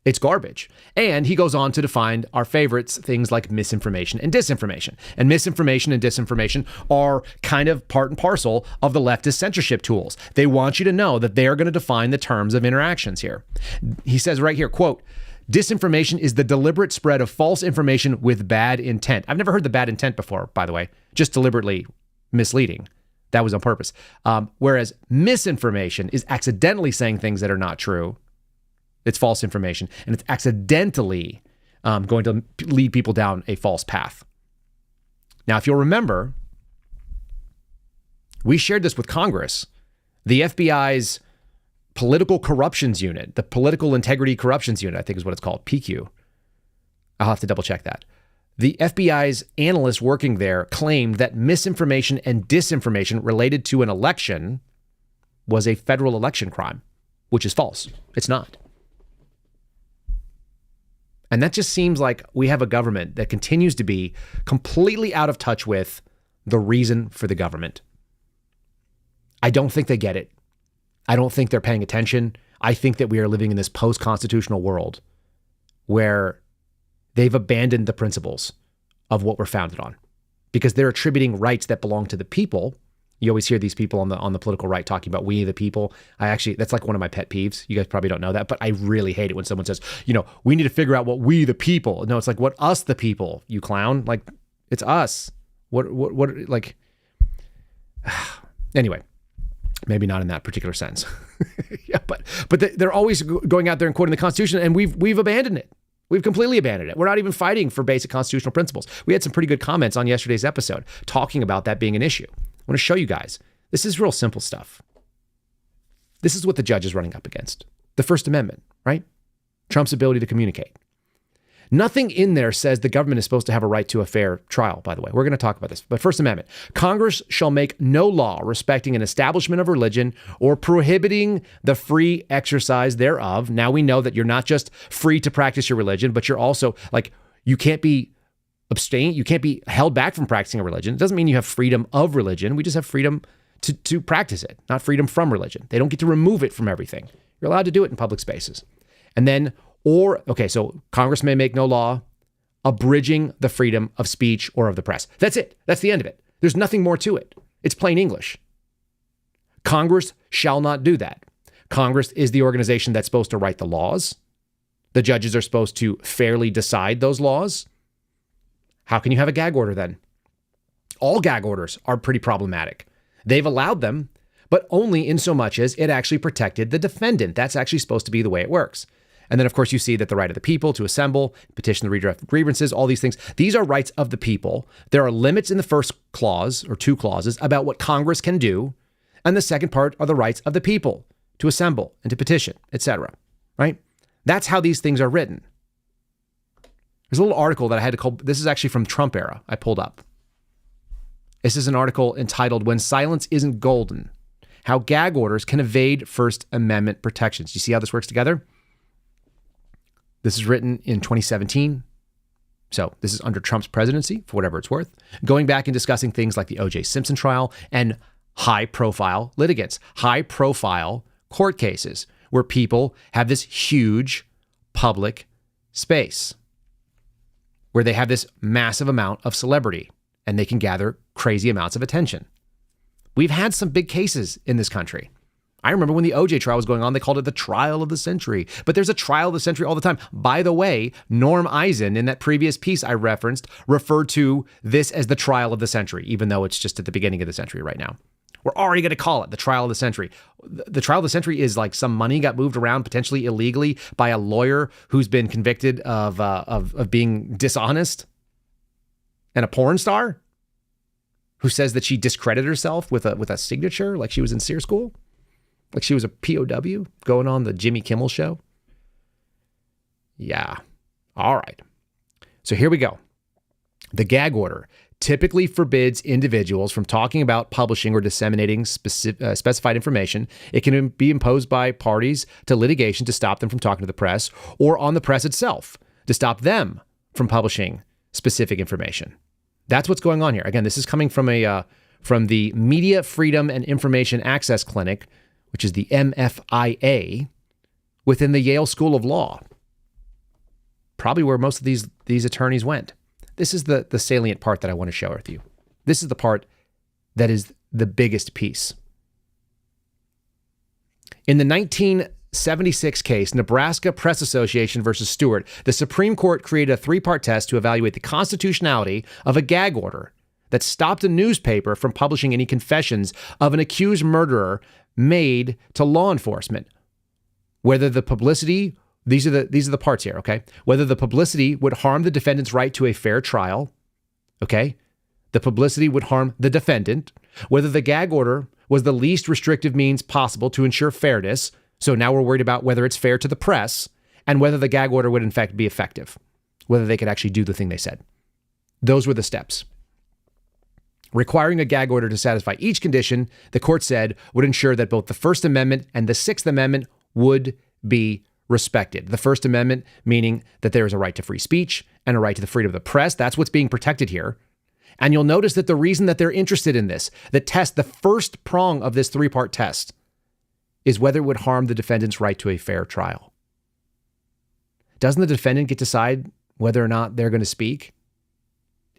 [SPEAKER 8] It's garbage. And he goes on to define our favorites, things like misinformation and disinformation. And misinformation and disinformation are kind of part and parcel of the leftist censorship tools. They want you to know that they are going to define the terms of interactions here. He says right here, quote, "Disinformation is the deliberate spread of false information with bad intent." I've never heard the bad intent before, by the way, just deliberately misleading. That was on purpose. Whereas misinformation is accidentally saying things that are not true. It's false information, and it's accidentally going to lead people down a false path. Now, if you'll remember, we shared this with Congress. The FBI's Political Corruptions Unit, the Political Integrity Corruptions Unit, I think is what it's called, PQ. I'll have to double check that. The FBI's analysts working there claimed that misinformation and disinformation related to an election was a federal election crime, which is false. It's not. And that just seems like we have a government that continues to be completely out of touch with the reason for the government. I don't think they get it. I don't think they're paying attention. I think that we are living in this post-constitutional world where they've abandoned the principles of what we're founded on because they're attributing rights that belong to the people. You always hear these people on the political right talking about we the people. That's like one of my pet peeves. You guys probably don't know that, but I really hate it when someone says, we need to figure out what we the people. No, it's like, what us the people, you clown? Like, it's us. What like, anyway, maybe not in that particular sense. Yeah, but they're always going out there and quoting the Constitution, and we've abandoned it. We've completely abandoned it. We're not even fighting for basic constitutional principles. We had some pretty good comments on yesterday's episode talking about that being an issue. I want to show you guys. This is real simple stuff. This is what the judge is running up against. The First Amendment, right? Trump's ability to communicate. Nothing in there says the government is supposed to have a right to a fair trial, by the way. We're going to talk about this. But First Amendment, Congress shall make no law respecting an establishment of religion or prohibiting the free exercise thereof. Now we know that you're not just free to practice your religion, but you're also you can't be you can't be held back from practicing a religion. It doesn't mean you have freedom of religion. We just have freedom to practice it, not freedom from religion. They don't get to remove it from everything. You're allowed to do it in public spaces. And then so Congress may make no law abridging the freedom of speech or of the press. That's it. That's the end of it. There's nothing more to it. It's plain English. Congress shall not do that. Congress is the organization that's supposed to write the laws. The judges are supposed to fairly decide those laws. How can you have a gag order then? All gag orders are pretty problematic. They've allowed them, but only in so much as it actually protected the defendant. That's actually supposed to be the way it works. And then, of course, you see that the right of the people to assemble, petition the redress of grievances, all these things, these are rights of the people. There are limits in the first clause or two clauses about what Congress can do. And the second part are the rights of the people to assemble and to petition, etc. Right? That's how these things are written. There's a little article that I had to call. This is actually from Trump era. I pulled up. This is an article entitled "When Silence Isn't Golden: How Gag Orders Can Evade First Amendment Protections." You see how this works together? This is written in 2017. So this is under Trump's presidency, for whatever it's worth, going back and discussing things like the O.J. Simpson trial and high-profile litigants, high-profile court cases where people have this huge public space, where they have this massive amount of celebrity and they can gather crazy amounts of attention. We've had some big cases in this country. I remember when the OJ trial was going on, they called it the trial of the century. But there's a trial of the century all the time. By the way, Norm Eisen, in that previous piece I referenced, referred to this as the trial of the century, even though it's just at the beginning of the century right now. We're already going to call it the trial of the century. The trial of the century is like some money got moved around potentially illegally by a lawyer who's been convicted of being dishonest, and a porn star who says that she discredited herself with a signature, like she was in SEER school, like she was a POW going on the Jimmy Kimmel show. Yeah. All right. So here we go. The gag order typically forbids individuals from talking about, publishing, or disseminating specified information. It can be imposed by parties to litigation to stop them from talking to the press, or on the press itself to stop them from publishing specific information. That's what's going on here. Again, this is coming from the Media Freedom and Information Access Clinic, which is the MFIA, within the Yale School of Law. Probably where most of these attorneys went. This is the salient part that I want to share with you. This is the part that is the biggest piece. In the 1976 case, Nebraska Press Association versus Stewart, the Supreme Court created a three-part test to evaluate the constitutionality of a gag order that stopped a newspaper from publishing any confessions of an accused murderer made to law enforcement. Whether the publicity, these are the parts here, okay? Whether the publicity would harm the defendant's right to a fair trial, okay? The publicity would harm the defendant. Whether the gag order was the least restrictive means possible to ensure fairness. So now we're worried about whether it's fair to the press, and whether the gag order would in fact be effective, whether they could actually do the thing they said. Those were the steps. Requiring a gag order to satisfy each condition, the court said, would ensure that both the First Amendment and the Sixth Amendment would be respected. The First Amendment meaning that there is a right to free speech and a right to the freedom of the press. That's what's being protected here. And you'll notice that the reason that they're interested in this, the first prong of this three-part test, is whether it would harm the defendant's right to a fair trial. Doesn't the defendant get to decide whether or not they're going to speak?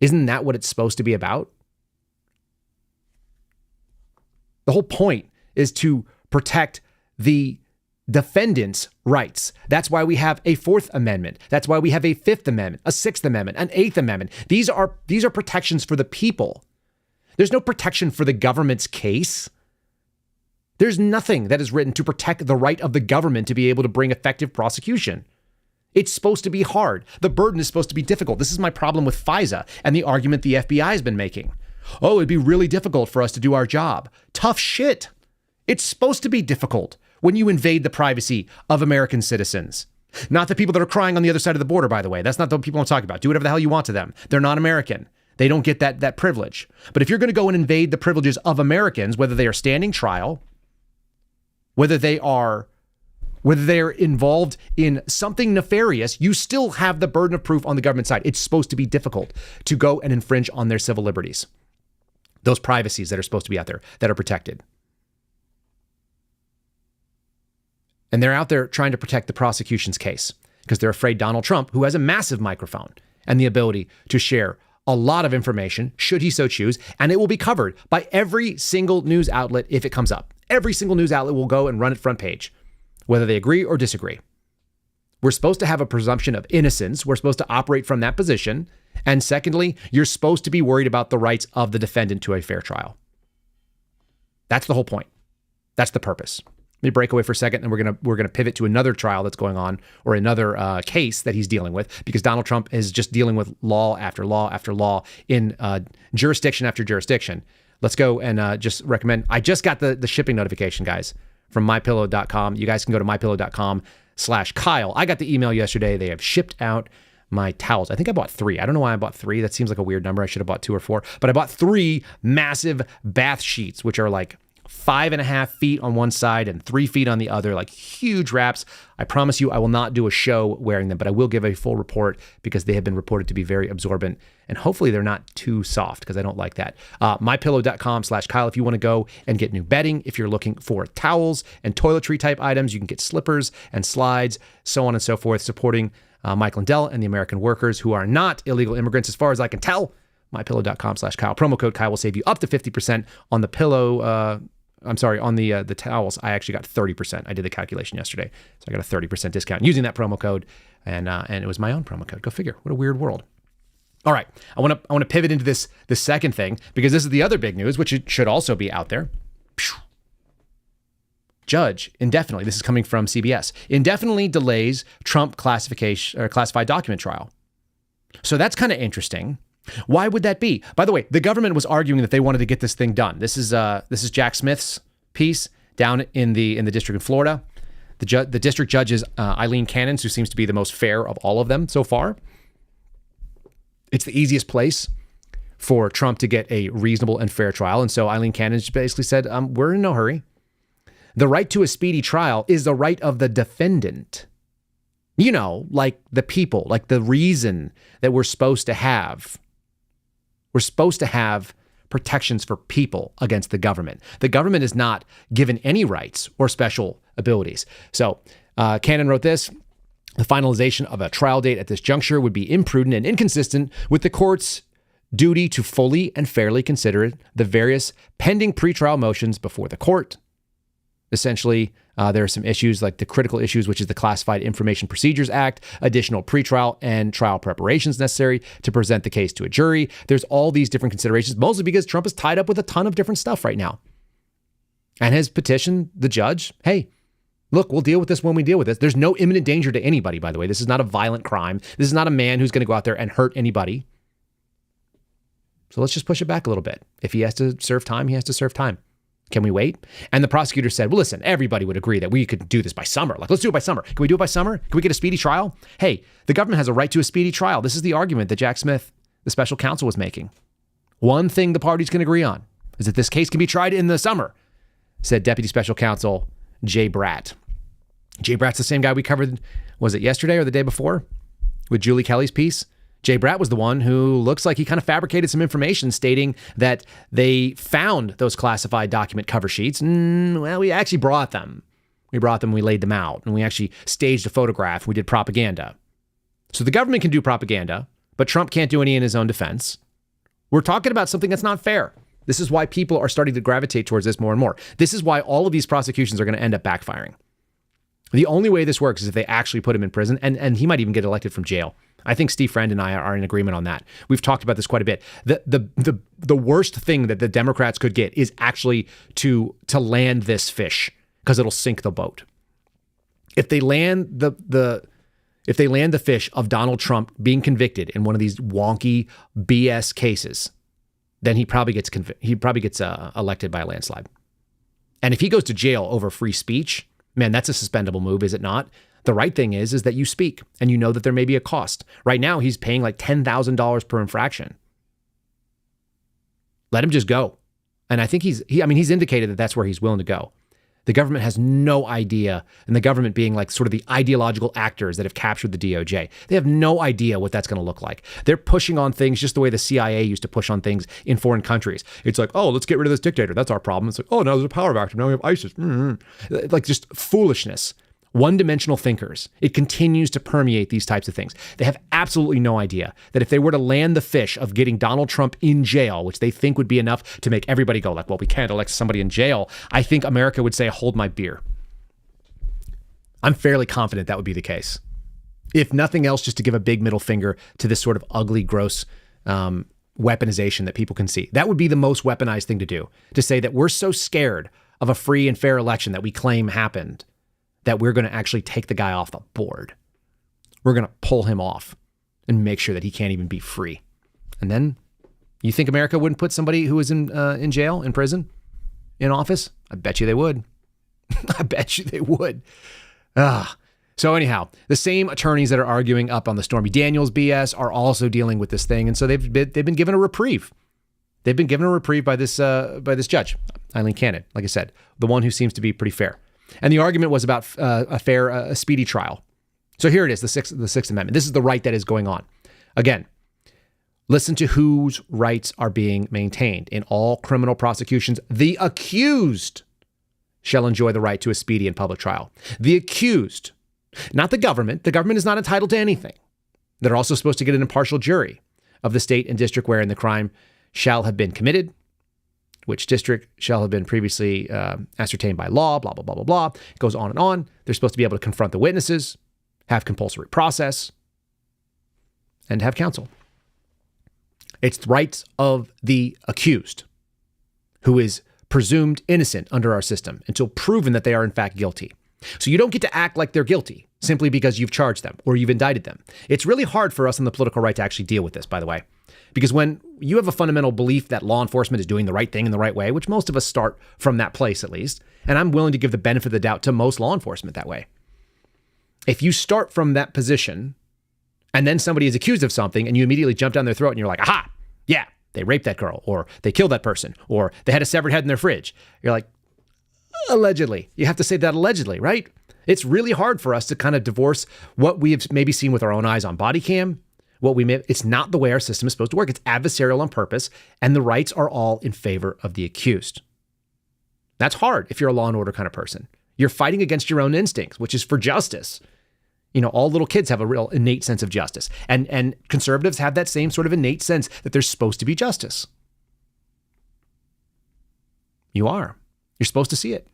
[SPEAKER 8] Isn't that what it's supposed to be about? The whole point is to protect the defendant's rights. That's why we have a Fourth Amendment. That's why we have a Fifth Amendment, a Sixth Amendment, an Eighth Amendment. These are protections for the people. There's no protection for the government's case. There's nothing that is written to protect the right of the government to be able to bring effective prosecution. It's supposed to be hard. The burden is supposed to be difficult. This is my problem with FISA and the argument the FBI has been making. Oh, it'd be really difficult for us to do our job. Tough shit. It's supposed to be difficult when you invade the privacy of American citizens. Not the people that are crying on the other side of the border, by the way. That's not the people I'm talking about. Do whatever the hell you want to them. They're not American. They don't get that privilege. But if you're going to go and invade the privileges of Americans, whether they are standing trial, whether they're involved in something nefarious, you still have the burden of proof on the government side. It's supposed to be difficult to go and infringe on their civil liberties. Those privacies that are supposed to be out there that are protected. And they're out there trying to protect the prosecution's case because they're afraid Donald Trump, who has a massive microphone and the ability to share a lot of information, should he so choose, and it will be covered by every single news outlet if it comes up. Every single news outlet will go and run it front page, whether they agree or disagree. We're supposed to have a presumption of innocence. We're supposed to operate from that position. And secondly, you're supposed to be worried about the rights of the defendant to a fair trial. That's the whole point. That's the purpose. Let me break away for a second, and we're gonna pivot to another trial that's going on, or another case that he's dealing with, because Donald Trump is just dealing with law after law after law in jurisdiction after jurisdiction. Let's go and just recommend. I just got the shipping notification, guys, from mypillow.com. You guys can go to mypillow.com/Kyle. I got the email yesterday. They have shipped out my towels. I think I bought 3. I don't know why I bought 3. That seems like a weird number. I should have bought 2 or 4. But I bought 3 massive bath sheets, which are like 5.5 feet on one side and 3 feet on the other, like huge wraps. I promise you I will not do a show wearing them, but I will give a full report because they have been reported to be very absorbent, and hopefully they're not too soft because I don't like that. mypillow.com/Kyle if you want to go and get new bedding. If you're looking for towels and toiletry type items, you can get slippers and slides, so on and so forth, supporting Mike Lindell and the American workers who are not illegal immigrants as far as I can tell. mypillow.com/Kyle. Promo code Kyle will save you up to 50% on the pillow. On the towels. I actually got 30%. I did the calculation yesterday, so I got a 30% discount using that promo code, and it was my own promo code. Go figure. What a weird world. All right, I want to pivot into this second thing, because this is the other big news, which it should also be out there. Judge indefinitely, this is coming from CBS, indefinitely delays Trump classification or classified document trial. So that's kind of interesting. Why would that be? By the way, the government was arguing that they wanted to get this thing done. This is Jack Smith's piece down in the district in Florida. The district judge is Eileen Cannons, who seems to be the most fair of all of them so far. It's the easiest place for Trump to get a reasonable and fair trial. And so Eileen Cannons basically said, we're in no hurry. The right to a speedy trial is the right of the defendant. You know, like the people, like the reason that we're supposed to have. We're supposed to have protections for people against the government. The government is not given any rights or special abilities. So Cannon wrote this. The finalization of a trial date at this juncture would be imprudent and inconsistent with the court's duty to fully and fairly consider the various pending pretrial motions before the court. Essentially, there are some issues like the critical issues, which is the Classified Information Procedures Act, additional pretrial and trial preparations necessary to present the case to a jury. There's all these different considerations, mostly because Trump is tied up with a ton of different stuff right now and has petitioned the judge, hey, look, we'll deal with this when we deal with this. There's no imminent danger to anybody, by the way. This is not a violent crime. This is not a man who's going to go out there and hurt anybody. So let's just push it back a little bit. If he has to serve time, he has to serve time. Can we wait? And the prosecutor said, well, listen, everybody would agree that we could do this by summer. Like, let's do it by summer. Can we do it by summer? Can we get a speedy trial? Hey, the government has a right to a speedy trial. This is the argument that Jack Smith, the special counsel, was making. One thing the parties can agree on is that this case can be tried in the summer, said Deputy Special Counsel Jay Bratt. Jay Bratt's the same guy we covered, was it yesterday or the day before, with Julie Kelly's piece? Jay Bratt was the one who looks like he kind of fabricated some information stating that they found those classified document cover sheets. Well, we actually brought them. We laid them out, and we actually staged a photograph. We did propaganda. So the government can do propaganda, but Trump can't do any in his own defense. We're talking about something that's not fair. This is why people are starting to gravitate towards this more and more. This is why all of these prosecutions are going to end up backfiring. The only way this works is if they actually put him in prison, and he might even get elected from jail. I think Steve Friend and I are in agreement on that. We've talked about this quite a bit. The worst thing that the Democrats could get is actually to land this fish, because it'll sink the boat. If they land the fish of Donald Trump being convicted in one of these wonky BS cases, then he probably gets elected by a landslide. And if he goes to jail over free speech, man, that's a suspendable move, is it not? The right thing is that you speak and you know that there may be a cost. Right now, he's paying like $10,000 per infraction. Let him just go. And I think he's indicated that that's where he's willing to go. The government has no idea, and the government being like sort of the ideological actors that have captured the DOJ, they have no idea what that's going to look like. They're pushing on things just the way the CIA used to push on things in foreign countries. It's like, oh, let's get rid of this dictator. That's our problem. It's like, oh, now there's a power vacuum. Now we have ISIS. Like just foolishness. One-dimensional thinkers. It continues to permeate these types of things. They have absolutely no idea that if they were to land the fish of getting Donald Trump in jail, which they think would be enough to make everybody go like, well, we can't elect somebody in jail, I think America would say, hold my beer. I'm fairly confident that would be the case. If nothing else, just to give a big middle finger to this sort of ugly, gross weaponization that people can see. That would be the most weaponized thing to do, to say that we're so scared of a free and fair election that we claim happened that we're going to actually take the guy off the board. We're going to pull him off and make sure that he can't even be free. And then you think America wouldn't put somebody who was in jail, in prison, in office? I bet you they would. I bet you they would. So anyhow, the same attorneys that are arguing up on the Stormy Daniels BS are also dealing with this thing. And so they've been given a reprieve. They've been given a reprieve by this judge, Eileen Cannon, like I said, the one who seems to be pretty fair. And the argument was about a speedy trial. So here it is, the Sixth Amendment. This is the right that is going on. Again, listen to whose rights are being maintained. In all criminal prosecutions, the accused shall enjoy the right to a speedy and public trial. The accused, not the government. The government is not entitled to anything. They're also supposed to get an impartial jury of the state and district wherein the crime shall have been committed, which district shall have been previously ascertained by law, blah, blah, blah, blah, blah. It goes on and on. They're supposed to be able to confront the witnesses, have compulsory process, and have counsel. It's the rights of the accused who is presumed innocent under our system until proven that they are in fact guilty. So you don't get to act like they're guilty simply because you've charged them or you've indicted them. It's really hard for us on the political right to actually deal with this, by the way, because when you have a fundamental belief that law enforcement is doing the right thing in the right way, which most of us start from that place at least, and I'm willing to give the benefit of the doubt to most law enforcement that way. If you start from that position and then somebody is accused of something and you immediately jump down their throat and you're like, aha, yeah, they raped that girl, or they killed that person, or they had a severed head in their fridge. You're like, allegedly. You have to say that allegedly, right? It's really hard for us to kind of divorce what we have maybe seen with our own eyes on body cam. It's not the way our system is supposed to work. It's adversarial on purpose, and the rights are all in favor of the accused. That's hard if you're a law and order kind of person. You're fighting against your own instincts, which is for justice. You know, all little kids have a real innate sense of justice. And conservatives have that same sort of innate sense that there's supposed to be justice. You are. You're supposed to see it.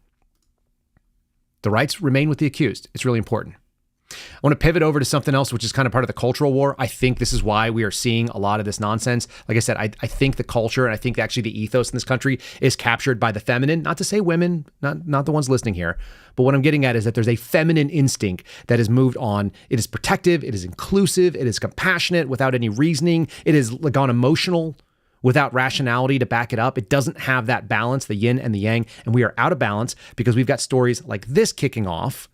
[SPEAKER 8] The rights remain with the accused. It's really important. I want to pivot over to something else, which is kind of part of the cultural war. I think this is why we are seeing a lot of this nonsense. Like I said, I think the culture, and I think actually the ethos in this country is captured by the feminine. Not to say women, not the ones listening here, but what I'm getting at is that there's a feminine instinct that has moved on. It is protective, it is inclusive, it is compassionate without any reasoning. It is gone emotional without rationality to back it up. It doesn't have that balance, the yin and the yang, and we are out of balance because we've got stories like this kicking off.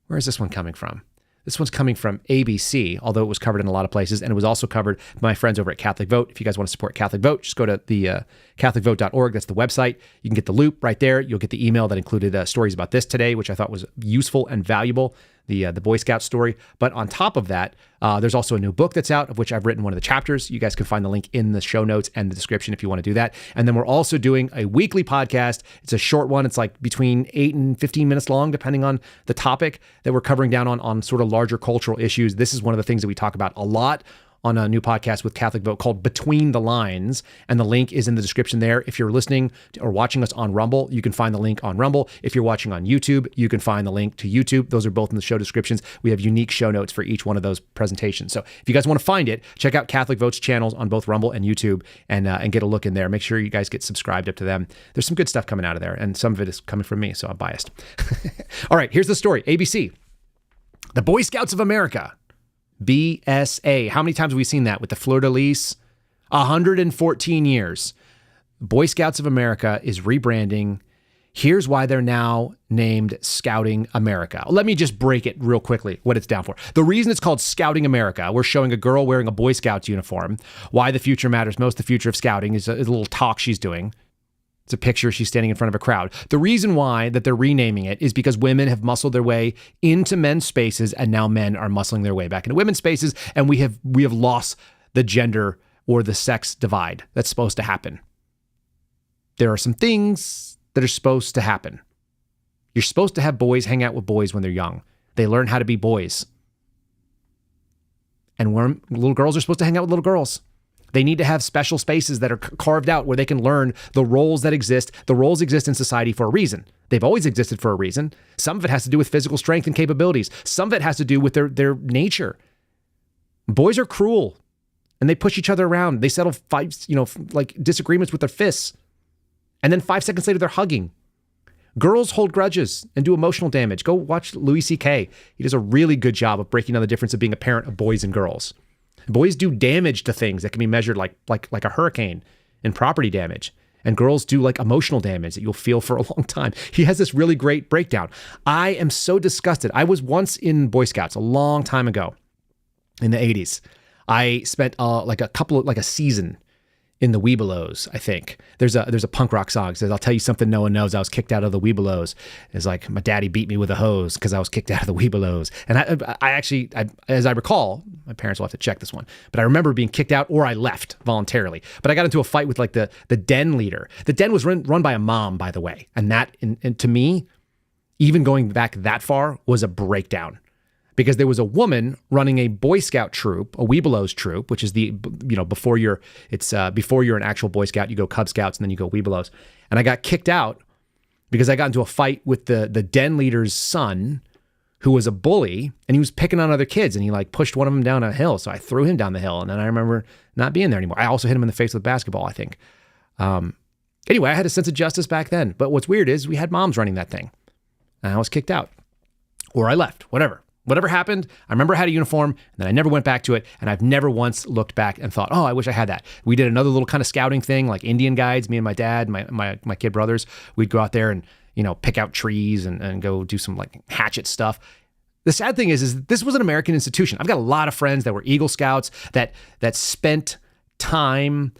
[SPEAKER 8] Where is this one coming from? This one's coming from ABC, although it was covered in a lot of places, and it was also covered by my friends over at Catholic Vote. If you guys want to support Catholic Vote, just go to the catholicvote.org. That's the website. You can get the loop right there. You'll get the email that included stories about this today, which I thought was useful and valuable, the Boy Scout story. But on top of that, there's also a new book that's out, of which I've written one of the chapters. You guys can find the link in the show notes and the description if you want to do that. And then we're also doing a weekly podcast. It's a short one. It's like between 8 and 15 minutes long, depending on the topic that we're covering down on sort of larger cultural issues. This is one of the things that we talk about a lot on a new podcast with Catholic Vote called Between the Lines. And the link is in the description there. If you're listening or watching us on Rumble, you can find the link on Rumble. If you're watching on YouTube, you can find the link to YouTube. Those are both in the show descriptions. We have unique show notes for each one of those presentations. So if you guys want to find it, check out Catholic Vote's channels on both Rumble and YouTube and get a look in there. Make sure you guys get subscribed up to them. There's some good stuff coming out of there, and some of it is coming from me, so I'm biased. All right, here's the story. ABC. The Boy Scouts of America. BSA. How many times have we seen that with the fleur-de-lis? 114 years. Boy Scouts of America is rebranding. Here's why they're now named Scouting America. Let me just break it real quickly, what it's down for. The reason it's called Scouting America, we're showing a girl wearing a Boy Scouts uniform. Why the future matters most, the future of scouting, is a little talk she's doing. It's a picture. She's standing in front of a crowd. The reason why that they're renaming it is because women have muscled their way into men's spaces, and now men are muscling their way back into women's spaces, and we have lost the gender or the sex divide that's supposed to happen. There are some things that are supposed to happen. You're supposed to have boys hang out with boys when they're young. They learn how to be boys. And little girls are supposed to hang out with little girls. They need to have special spaces that are carved out where they can learn the roles that exist. The roles exist in society for a reason. They've always existed for a reason. Some of it has to do with physical strength and capabilities. Some of it has to do with their nature. Boys are cruel, and they push each other around. They settle fights, like disagreements with their fists. And then 5 seconds later, they're hugging. Girls hold grudges and do emotional damage. Go watch Louis C.K. He does a really good job of breaking down the difference of being a parent of boys and girls. Boys do damage to things that can be measured like a hurricane and property damage. And girls do like emotional damage that you'll feel for a long time. He has this really great breakdown. I am so disgusted. I was once in Boy Scouts a long time ago in the 80s. I spent a season in the Webelos, I think. There's a punk rock song that says, "I'll tell you something no one knows. I was kicked out of the Webelos." It's like, my daddy beat me with a hose because I was kicked out of the Webelos. And I actually, as I recall, my parents will have to check this one, but I remember being kicked out, or I left voluntarily. But I got into a fight with like the den leader. The den was run by a mom, by the way. And that, and to me, even going back that far, was a breakdown. Because there was a woman running a Boy Scout troop, a Webelos troop, which is before you're an actual Boy Scout, you go Cub Scouts and then you go Webelos. And I got kicked out because I got into a fight with the den leader's son, who was a bully, and he was picking on other kids, and he like pushed one of them down a hill. So I threw him down the hill, and then I remember not being there anymore. I also hit him in the face with a basketball, I think. Anyway, I had a sense of justice back then. But what's weird is we had moms running that thing. And I was kicked out. Or I left, whatever. Whatever happened, I remember I had a uniform, and then I never went back to it, and I've never once looked back and thought, oh, I wish I had that. We did another little kind of scouting thing, like Indian guides, me and my dad, my kid brothers. We'd go out there and, pick out trees and go do some like hatchet stuff. The sad thing is this was an American institution. I've got a lot of friends that were Eagle Scouts that spent time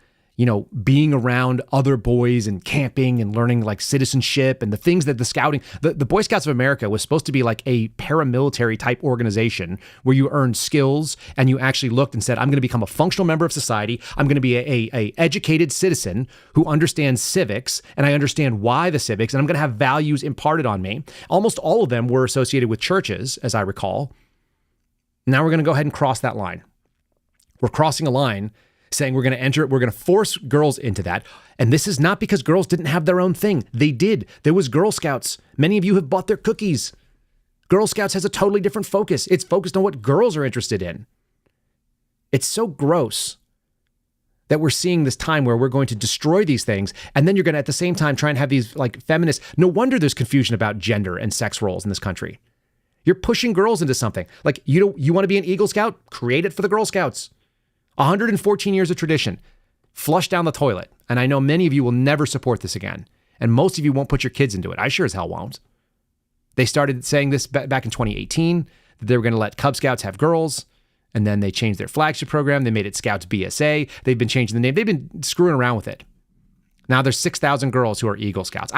[SPEAKER 8] being around other boys and camping and learning like citizenship and the things that the Boy Scouts of America was supposed to be like a paramilitary type organization where you earned skills and you actually looked and said, I'm going to become a functional member of society. I'm going to be a educated citizen who understands civics, and I understand why the civics, and I'm going to have values imparted on me. Almost all of them were associated with churches, as I recall. Now we're going to go ahead and cross that line. We're crossing a line saying we're going to enter it. We're going to force girls into that. And this is not because girls didn't have their own thing. They did. There was Girl Scouts. Many of you have bought their cookies. Girl Scouts has a totally different focus. It's focused on what girls are interested in. It's so gross that we're seeing this time where we're going to destroy these things. And then you're going to, at the same time, try and have these like feminists. No wonder there's confusion about gender and sex roles in this country. You're pushing girls into something. Like, you want to be an Eagle Scout? Create it for the Girl Scouts. 114 years of tradition, flush down the toilet. And I know many of you will never support this again. And most of you won't put your kids into it. I sure as hell won't. They started saying this back in 2018, that they were going to let Cub Scouts have girls. And then they changed their flagship program. They made it Scouts BSA. They've been changing the name. They've been screwing around with it. Now there's 6,000 girls who are Eagle Scouts.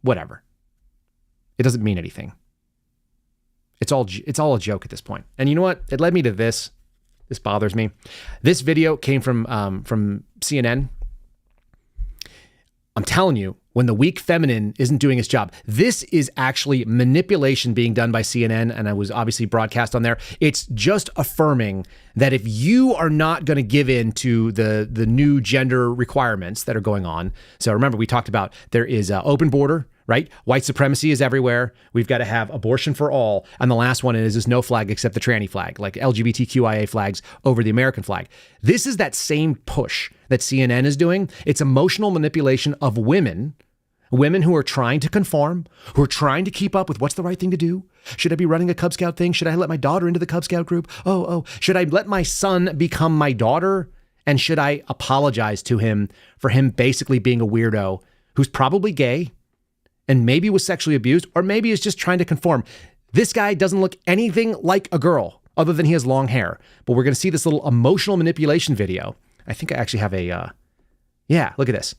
[SPEAKER 8] Whatever. It doesn't mean anything. It's all a joke at this point. And you know what? It led me to this. This bothers me. This video came from CNN. I'm telling you, when the weak feminine isn't doing its job, this is actually manipulation being done by CNN, and I was obviously broadcast on there. It's just affirming that if you are not going to give in to the new gender requirements that are going on. So remember, we talked about there is an open border, right? White supremacy is everywhere. We've got to have abortion for all. And the last one is no flag except the tranny flag, like LGBTQIA flags over the American flag. This is that same push that CNN is doing. It's emotional manipulation of women who are trying to conform, who are trying to keep up with what's the right thing to do. Should I be running a Cub Scout thing? Should I let my daughter into the Cub Scout group? Should I let my son become my daughter? And should I apologize to him for him basically being a weirdo who's probably gay and maybe was sexually abused, or maybe is just trying to conform? This guy doesn't look anything like a girl other than he has long hair. But we're going to see this little emotional manipulation video. I think I actually have look at this.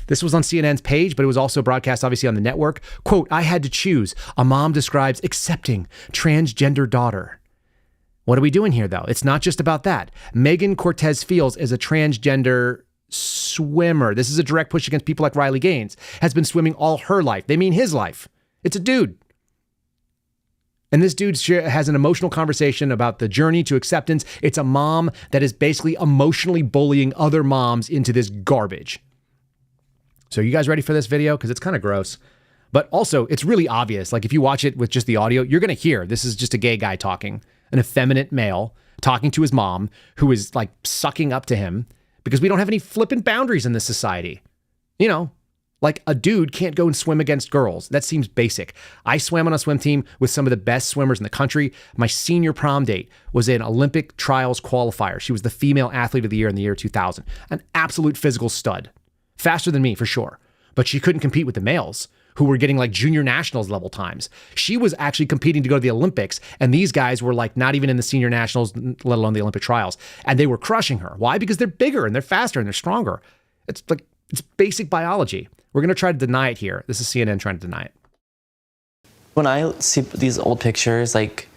[SPEAKER 8] This was on CNN's page, but it was also broadcast obviously on the network. Quote, I had to choose. A mom describes accepting transgender daughter. What are we doing here though? It's not just about that. Megan Cortez Fields is a transgender swimmer. This is a direct push against people like Riley Gaines. Has been swimming all her life. They mean his life. It's a dude. And this dude has an emotional conversation about the journey to acceptance. It's a mom that is basically emotionally bullying other moms into this garbage. So you guys ready for this video? Because it's kind of gross. But also, it's really obvious. Like if you watch it with just the audio, you're going to hear this is just a gay guy talking, an effeminate male talking to his mom who is like sucking up to him because we don't have any flippant boundaries in this society. Like a dude can't go and swim against girls. That seems basic. I swam on a swim team with some of the best swimmers in the country. My senior prom date was an Olympic trials qualifier. She was the female athlete of the year in the year 2000. An absolute physical stud. Faster than me for sure. But she couldn't compete with the males who were getting like junior nationals level times. She was actually competing to go to the Olympics. And these guys were like not even in the senior nationals, let alone the Olympic trials. And they were crushing her. Why? Because they're bigger and they're faster and they're stronger. It's basic biology. We're going to try to deny it here. This is CNN trying to deny it.
[SPEAKER 9] When I see these old pictures, like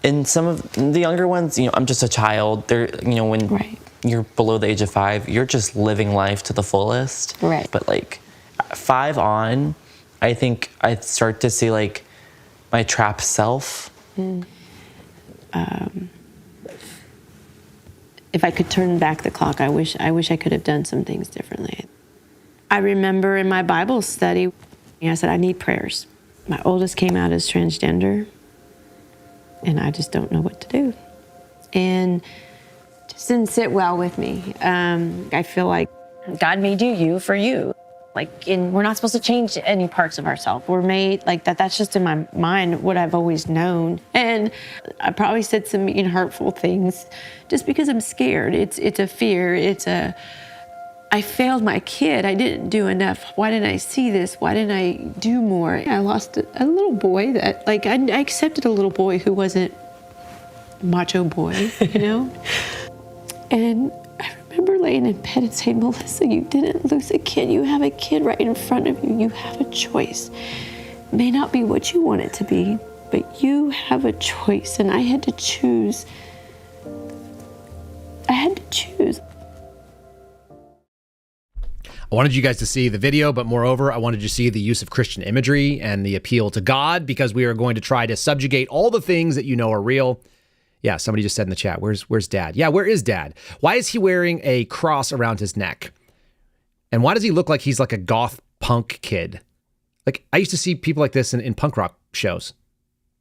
[SPEAKER 9] in some of the younger ones, I'm just a child. They're, when
[SPEAKER 10] right.
[SPEAKER 9] You're below the age of 5, you're just living life to the fullest.
[SPEAKER 10] Right.
[SPEAKER 9] But like 5 on, I think I start to see like my trapped self.
[SPEAKER 10] If I could turn back the clock, I wish I could have done some things differently. I remember in my Bible study, I said, I need prayers. My oldest came out as transgender, and I just don't know what to do. And it just didn't sit well with me. I feel like God made you for you. And we're not supposed to change any parts of ourselves. We're made like that. That's just in my mind what I've always known. And I probably said some mean, hurtful things just because I'm scared. It's a fear. I failed my kid. I didn't do enough. Why didn't I see this? Why didn't I do more? I lost a little boy that, I accepted a little boy who wasn't a macho boy, And I remember laying in bed and saying, Melissa, you didn't lose a kid. You have a kid right in front of you. You have a choice. It may not be what you want it to be, but you have a choice. And I had to choose.
[SPEAKER 8] I wanted you guys to see the video, but moreover, I wanted you to see the use of Christian imagery and the appeal to God, because we are going to try to subjugate all the things that you know are real. Yeah, somebody just said in the chat, where's Dad? Yeah, where is Dad? Why is he wearing a cross around his neck? And why does he look like he's like a goth punk kid? I used to see people like this in punk rock shows.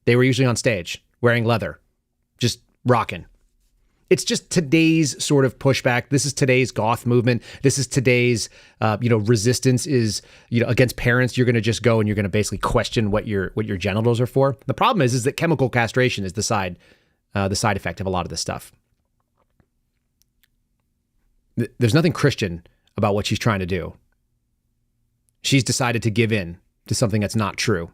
[SPEAKER 8] They were usually on stage wearing leather, just rocking. It's just today's sort of pushback. This is today's goth movement. This is today's, resistance is, against parents. You're going to just go and you're going to basically question what your genitals are for. The problem is that chemical castration is the side effect of a lot of this stuff. There's nothing Christian about what she's trying to do. She's decided to give in to something that's not true.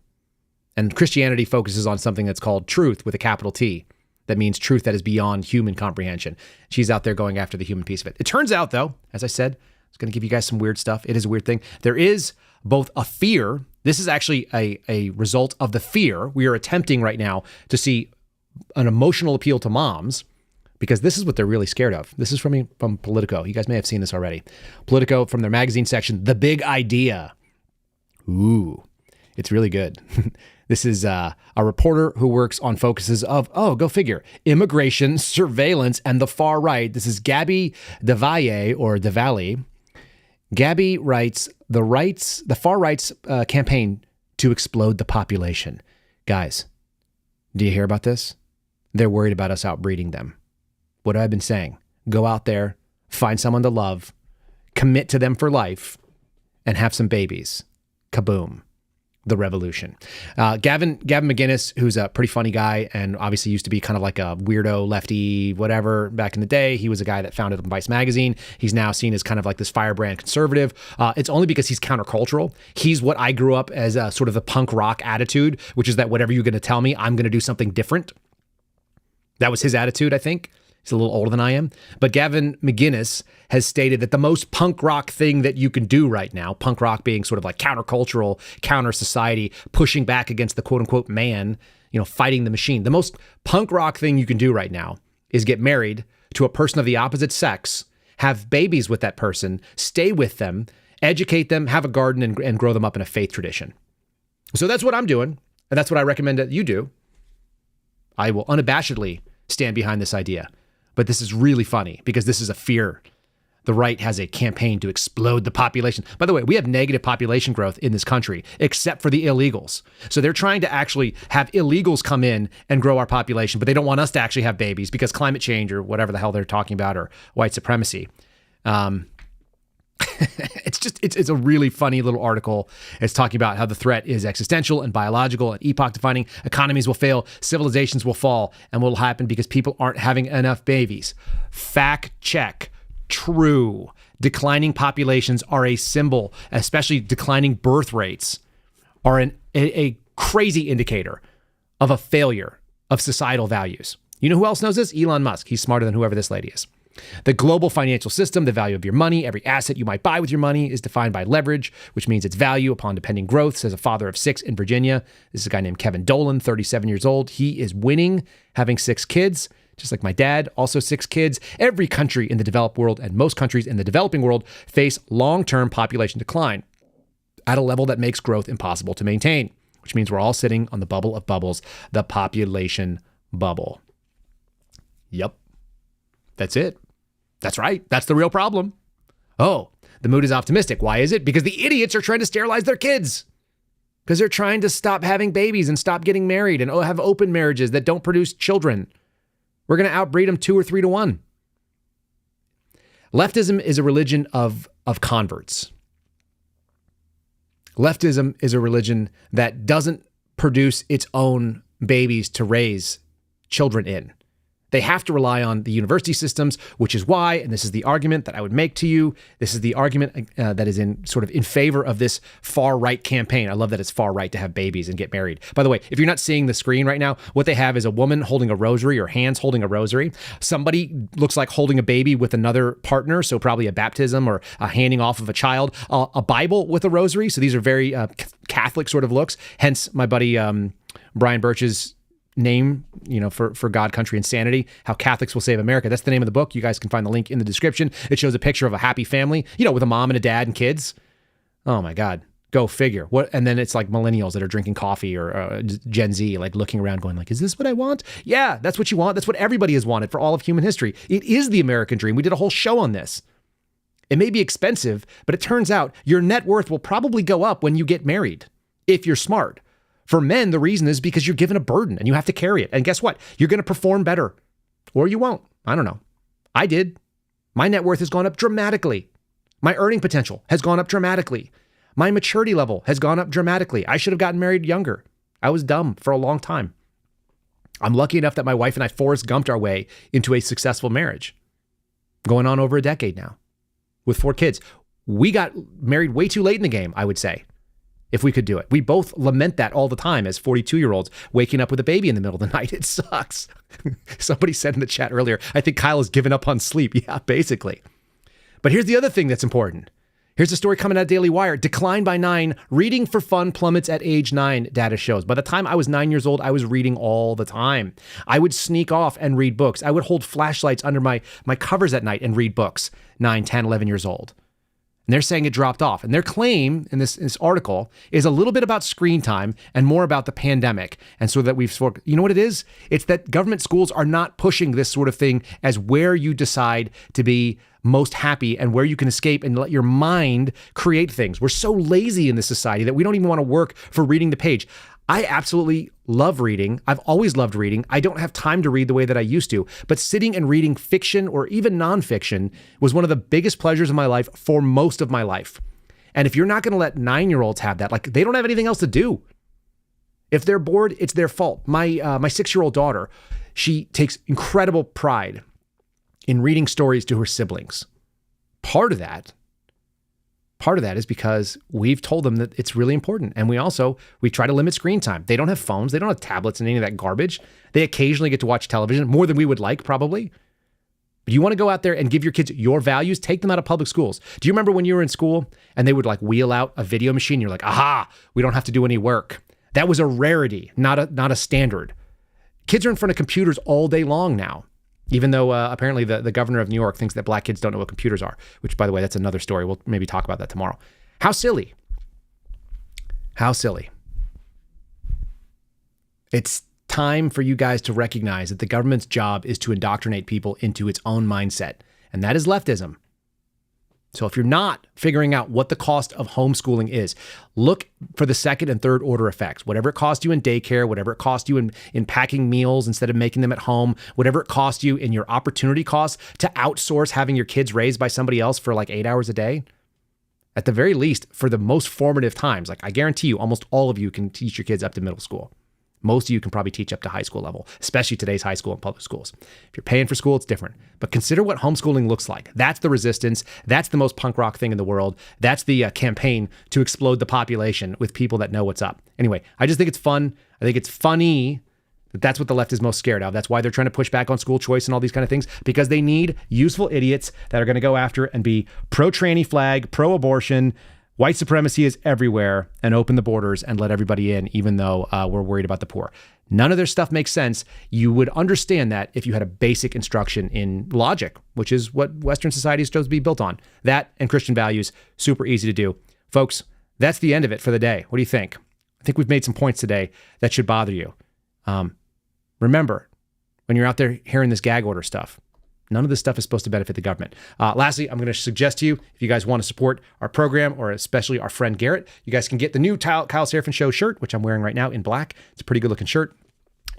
[SPEAKER 8] And Christianity focuses on something that's called truth with a capital T. That means truth that is beyond human comprehension. She's out there going after the human piece of it. It turns out, though, as I said, I was going to give you guys some weird stuff. It is a weird thing. There is both a fear. This is actually a result of the fear. We are attempting right now to see an emotional appeal to moms, because this is what they're really scared of. This is from Politico. You guys may have seen this already. Politico, from their magazine section, The Big Idea. Ooh, it's really good. This is a reporter who works on focuses of, go figure, immigration, surveillance, and the far right. This is Gabby DeValle. Gabby writes, the far right's campaign to explode the population. Guys, do you hear about this? They're worried about us outbreeding them. What have I been saying? Go out there, find someone to love, commit to them for life, and have some babies. Kaboom. The revolution. Gavin McInnes, who's a pretty funny guy and obviously used to be kind of like a weirdo lefty, whatever, back in the day. He was a guy that founded Vice Magazine. He's now seen as kind of like this firebrand conservative. It's only because he's countercultural. He's what I grew up as a sort of the punk rock attitude, which is that whatever you're going to tell me, I'm going to do something different. That was his attitude, I think. He's a little older than I am. But Gavin McInnes has stated that the most punk rock thing that you can do right now, punk rock being sort of like countercultural, counter society, pushing back against the quote unquote man, fighting the machine. The most punk rock thing you can do right now is get married to a person of the opposite sex, have babies with that person, stay with them, educate them, have a garden, and grow them up in a faith tradition. So that's what I'm doing. And that's what I recommend that you do. I will unabashedly stand behind this idea. But this is really funny because this is a fear. The right has a campaign to explode the population. By the way, we have negative population growth in this country, except for the illegals. So they're trying to actually have illegals come in and grow our population, but they don't want us to actually have babies because climate change or whatever the hell they're talking about, or white supremacy. It's a really funny little article. It's talking about how the threat is existential and biological and epoch defining. Economies will fail, civilizations will fall, and what will happen because people aren't having enough babies. Fact check. True. Declining populations are a symbol, especially declining birth rates are a crazy indicator of a failure of societal values. You know who else knows this? Elon Musk. He's smarter than whoever this lady is. The global financial system, the value of your money, every asset you might buy with your money is defined by leverage, which means its value upon depending growth, says a father of 6 in Virginia. This is a guy named Kevin Dolan, 37 years old. He is winning, having 6 kids, just like my dad, also 6 kids. Every country in the developed world and most countries in the developing world face long-term population decline at a level that makes growth impossible to maintain, which means we're all sitting on the bubble of bubbles, the population bubble. Yep. That's it. That's right. That's the real problem. Oh, the mood is optimistic. Why is it? Because the idiots are trying to sterilize their kids. Because they're trying to stop having babies and stop getting married and have open marriages that don't produce children. We're going to outbreed them 2 or 3 to 1. Leftism is a religion of converts. Leftism is a religion that doesn't produce its own babies to raise children in. They have to rely on the university systems, which is why, and this is the argument that I would make to you, this is the argument that is in favor of this far-right campaign. I love that it's far-right to have babies and get married. By the way, if you're not seeing the screen right now, what they have is a woman holding a rosary or hands holding a rosary. Somebody looks like holding a baby with another partner, so probably a baptism or a handing off of a child, a Bible with a rosary. So these are very Catholic sort of looks. Hence, my buddy Brian Birch's name, for God, Country, and Sanity, How Catholics Will Save America. That's the name of the book. You guys can find the link in the description. It shows a picture of a happy family, with a mom and a dad and kids. Oh my God. Go figure. What? And then it's like millennials that are drinking coffee or Gen Z, like looking around going like, is this what I want? Yeah, that's what you want. That's what everybody has wanted for all of human history. It is the American dream. We did a whole show on this. It may be expensive, but it turns out your net worth will probably go up when you get married, if you're smart. For men, the reason is because you're given a burden and you have to carry it. And guess what? You're going to perform better, or you won't. I don't know. I did. My net worth has gone up dramatically. My earning potential has gone up dramatically. My maturity level has gone up dramatically. I should have gotten married younger. I was dumb for a long time. I'm lucky enough that my wife and I Forrest Gumped our way into a successful marriage. Going on over a decade now with 4 kids. We got married way too late in the game, I would say. If we could do it. We both lament that all the time as 42-year-olds waking up with a baby in the middle of the night. It sucks. Somebody said in the chat earlier, I think Kyle has given up on sleep. Yeah, basically. But here's the other thing that's important. Here's a story coming out of Daily Wire. Decline by 9. Reading for fun plummets at age 9, data shows. By the time I was 9 years old, I was reading all the time. I would sneak off and read books. I would hold flashlights under my covers at night and read books. 9, 10, 11 years old. And they're saying it dropped off. And their claim in this article is a little bit about screen time and more about the pandemic. And so that you know what it is? It's that government schools are not pushing this sort of thing as where you decide to be most happy and where you can escape and let your mind create things. We're so lazy in this society that we don't even want to work for reading the page. I absolutely love reading. I've always loved reading. I don't have time to read the way that I used to, but sitting and reading fiction or even nonfiction was one of the biggest pleasures of my life for most of my life. And if you're not going to let 9-year-olds have that, like they don't have anything else to do. If they're bored, it's their fault. My 6-year-old daughter, she takes incredible pride in reading stories to her siblings. Part of that is because we've told them that it's really important. And we try to limit screen time. They don't have phones. They don't have tablets and any of that garbage. They occasionally get to watch television, more than we would like, probably. But you want to go out there and give your kids your values, take them out of public schools. Do you remember when you were in school and they would like wheel out a video machine? You're like, aha, we don't have to do any work. That was a rarity, not a standard. Kids are in front of computers all day long now. Even though apparently the governor of New York thinks that black kids don't know what computers are, which, by the way, that's another story. We'll maybe talk about that tomorrow. How silly. How silly. It's time for you guys to recognize that the government's job is to indoctrinate people into its own mindset, and that is leftism. So if you're not figuring out what the cost of homeschooling is, look for the second and third order effects. Whatever it costs you in daycare, whatever it costs you in packing meals instead of making them at home, whatever it costs you in your opportunity costs to outsource having your kids raised by somebody else for like 8 hours a day. At the very least, for the most formative times, like I guarantee you, almost all of you can teach your kids up to middle school. Most of you can probably teach up to high school level, especially today's high school and public schools. If you're paying for school, it's different. But consider what homeschooling looks like. That's the resistance. That's the most punk rock thing in the world. That's the campaign to explode the population with people that know what's up. Anyway, I just think it's fun. I think it's funny that that's what the left is most scared of. That's why they're trying to push back on school choice and all these kind of things, because they need useful idiots that are going to go after and be pro-tranny flag, pro-abortion. White supremacy is everywhere, and open the borders and let everybody in, even though we're worried about the poor. None of their stuff makes sense. You would understand that if you had a basic instruction in logic, which is what Western society is supposed to be built on. That and Christian values, super easy to do. Folks, that's the end of it for the day. What do you think? I think we've made some points today that should bother you. Remember, when you're out there hearing this gag order stuff, none of this stuff is supposed to benefit the government. Lastly, I'm going to suggest to you, if you guys want to support our program, or especially our friend Garrett, you guys can get the new Kyle Seraphin Show shirt, which I'm wearing right now in black. It's a pretty good looking shirt.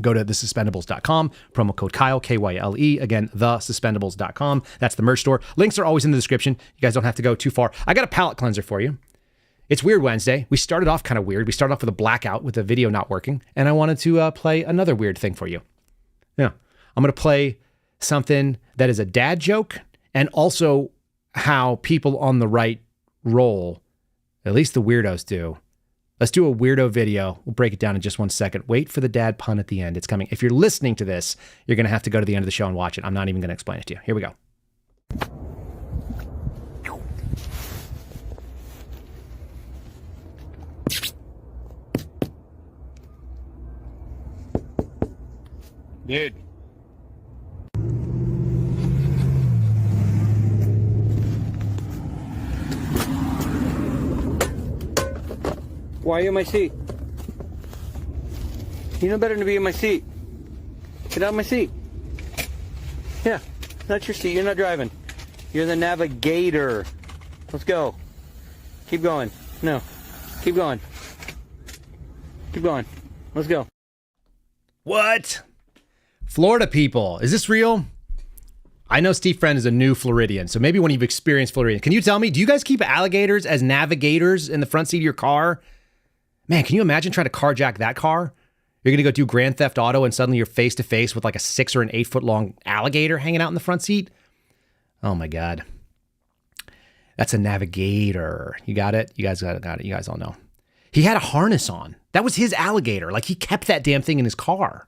[SPEAKER 8] Go to thesuspendables.com, promo code Kyle, K-Y-L-E. Again, thesuspendables.com. That's the merch store. Links are always in the description. You guys don't have to go too far. I got a palate cleanser for you. It's Weird Wednesday. We started off kind of weird. We started off with a blackout with the video not working, and I wanted to play another weird thing for you. Yeah, I'm going to play something that is a dad joke and also how people on the right roll, at least the weirdos do. Let's do a weirdo video. We'll break it down in just 1 second. Wait for the dad pun at the end. It's coming. If you're listening to this, you're going to have to go to the end of the show and watch it. I'm not even going to explain it to you. Here we go.
[SPEAKER 2] Dude.
[SPEAKER 11] Why are you in my seat? You know better than to be in my seat. Get out of my seat. Yeah, not your seat. You're not driving. You're the navigator. Let's go. Keep going. No. Keep going. Keep going. Let's go.
[SPEAKER 8] What? Florida people. Is this real? I know Steve Friend is a new Floridian, so maybe when you've experienced Floridian. Can you tell me, do you guys keep alligators as navigators in the front seat of your car? Man, can you imagine trying to carjack that car? You're going to go do Grand Theft Auto and suddenly you're face to face with like a 6 or an 8 foot long alligator hanging out in the front seat? Oh my God. That's a navigator. You got it? You guys got it. You guys all know. He had a harness on. That was his alligator. Like he kept that damn thing in his car.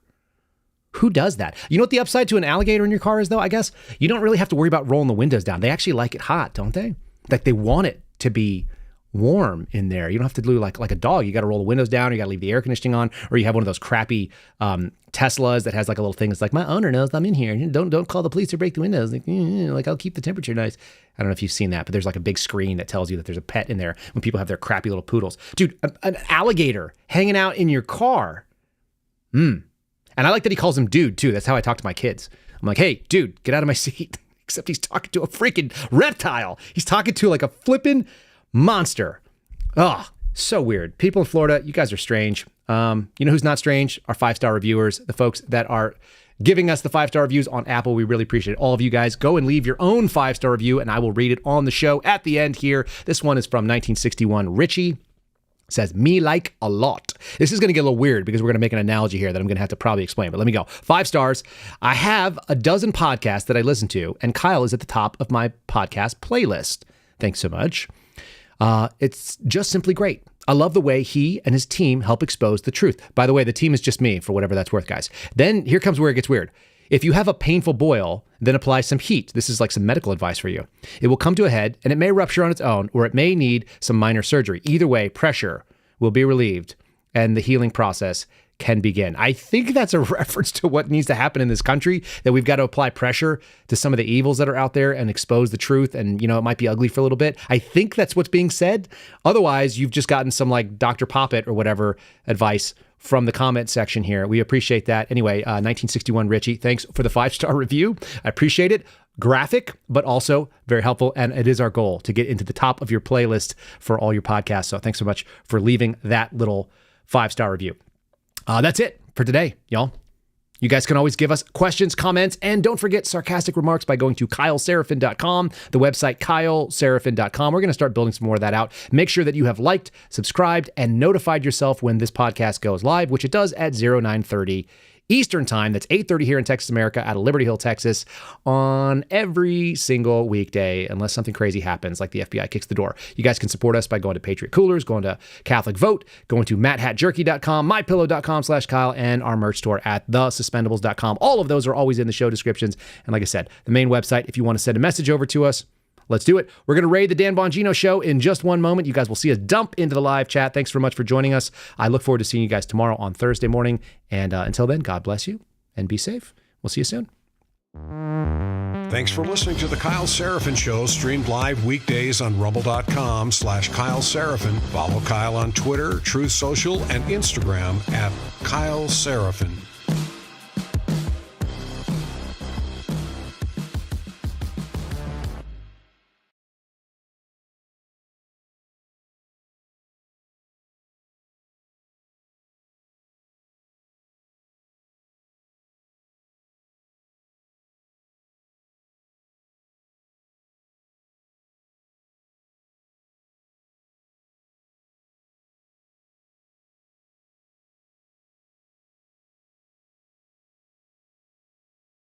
[SPEAKER 8] Who does that? You know what the upside to an alligator in your car is though, I guess? You don't really have to worry about rolling the windows down. They actually like it hot, don't they? Like they want it to be warm in there. You don't have to do like a dog. You got to roll the windows down. You got to leave the air conditioning on, or you have one of those crappy Teslas that has like a little thing. It's like, my owner knows I'm in here. Don't call the police to break the windows. Like I'll keep the temperature nice. I don't know if you've seen that, but there's like a big screen that tells you that there's a pet in there when people have their crappy little poodles. Dude, an alligator hanging out in your car. And I like that he calls him dude too. That's how I talk to my kids. I'm like, hey, dude, get out of my seat. Except he's talking to a freaking reptile. He's talking to like a flippin' monster. Oh, so weird. People in Florida, you guys are strange. You know who's not strange? Our 5-star reviewers, the folks that are giving us the 5-star reviews on Apple. We really appreciate it. All of you guys, go and leave your own 5-star review and I will read it on the show at the end here. This one is from 1961. Richie says, me like a lot. This is going to get a little weird because we're going to make an analogy here that I'm going to have to probably explain, but let me go. 5 stars. I have a dozen podcasts that I listen to, and Kyle is at the top of my podcast playlist. Thanks so much. It's just simply great. I love the way he and his team help expose the truth. By the way, the team is just me, for whatever that's worth, guys. Then here comes where it gets weird. If you have a painful boil, then apply some heat. This is like some medical advice for you. It will come to a head and it may rupture on its own, or it may need some minor surgery. Either way, pressure will be relieved and the healing process can begin. I think that's a reference to what needs to happen in this country, that we've got to apply pressure to some of the evils that are out there and expose the truth. And, it might be ugly for a little bit. I think that's what's being said. Otherwise, you've just gotten some like Dr. Poppet or whatever advice from the comment section here. We appreciate that. Anyway, 1961 Richie, thanks for the 5-star review. I appreciate it. Graphic, but also very helpful. And it is our goal to get into the top of your playlist for all your podcasts. So thanks so much for leaving that little 5-star review. That's it for today, y'all. You guys can always give us questions, comments, and don't forget sarcastic remarks by going to KyleSeraphin.com, the website KyleSeraphin.com. We're going to start building some more of that out. Make sure that you have liked, subscribed, and notified yourself when this podcast goes live, which it does at 0930 Eastern Time. That's 8:30 here in Texas, America, out of Liberty Hill, Texas, on every single weekday, unless something crazy happens, like the FBI kicks the door. You guys can support us by going to Patriot Coolers, going to Catholic Vote, going to MattHatJerky.com, MyPillow.com/Kyle, and our merch store at thesuspendables.com. All of those are always in the show descriptions. And like I said, the main website, if you want to send a message over to us, let's do it. We're going to raid the Dan Bongino show in just one moment. You guys will see us dump into the live chat. Thanks very much for joining us. I look forward to seeing you guys tomorrow on Thursday morning. And until then, God bless you and be safe. We'll see you soon.
[SPEAKER 7] Thanks for listening to the Kyle Seraphin Show, streamed live weekdays on rumble.com/Kyle Seraphin. Follow Kyle on Twitter, Truth Social, and Instagram at Kyle Seraphin.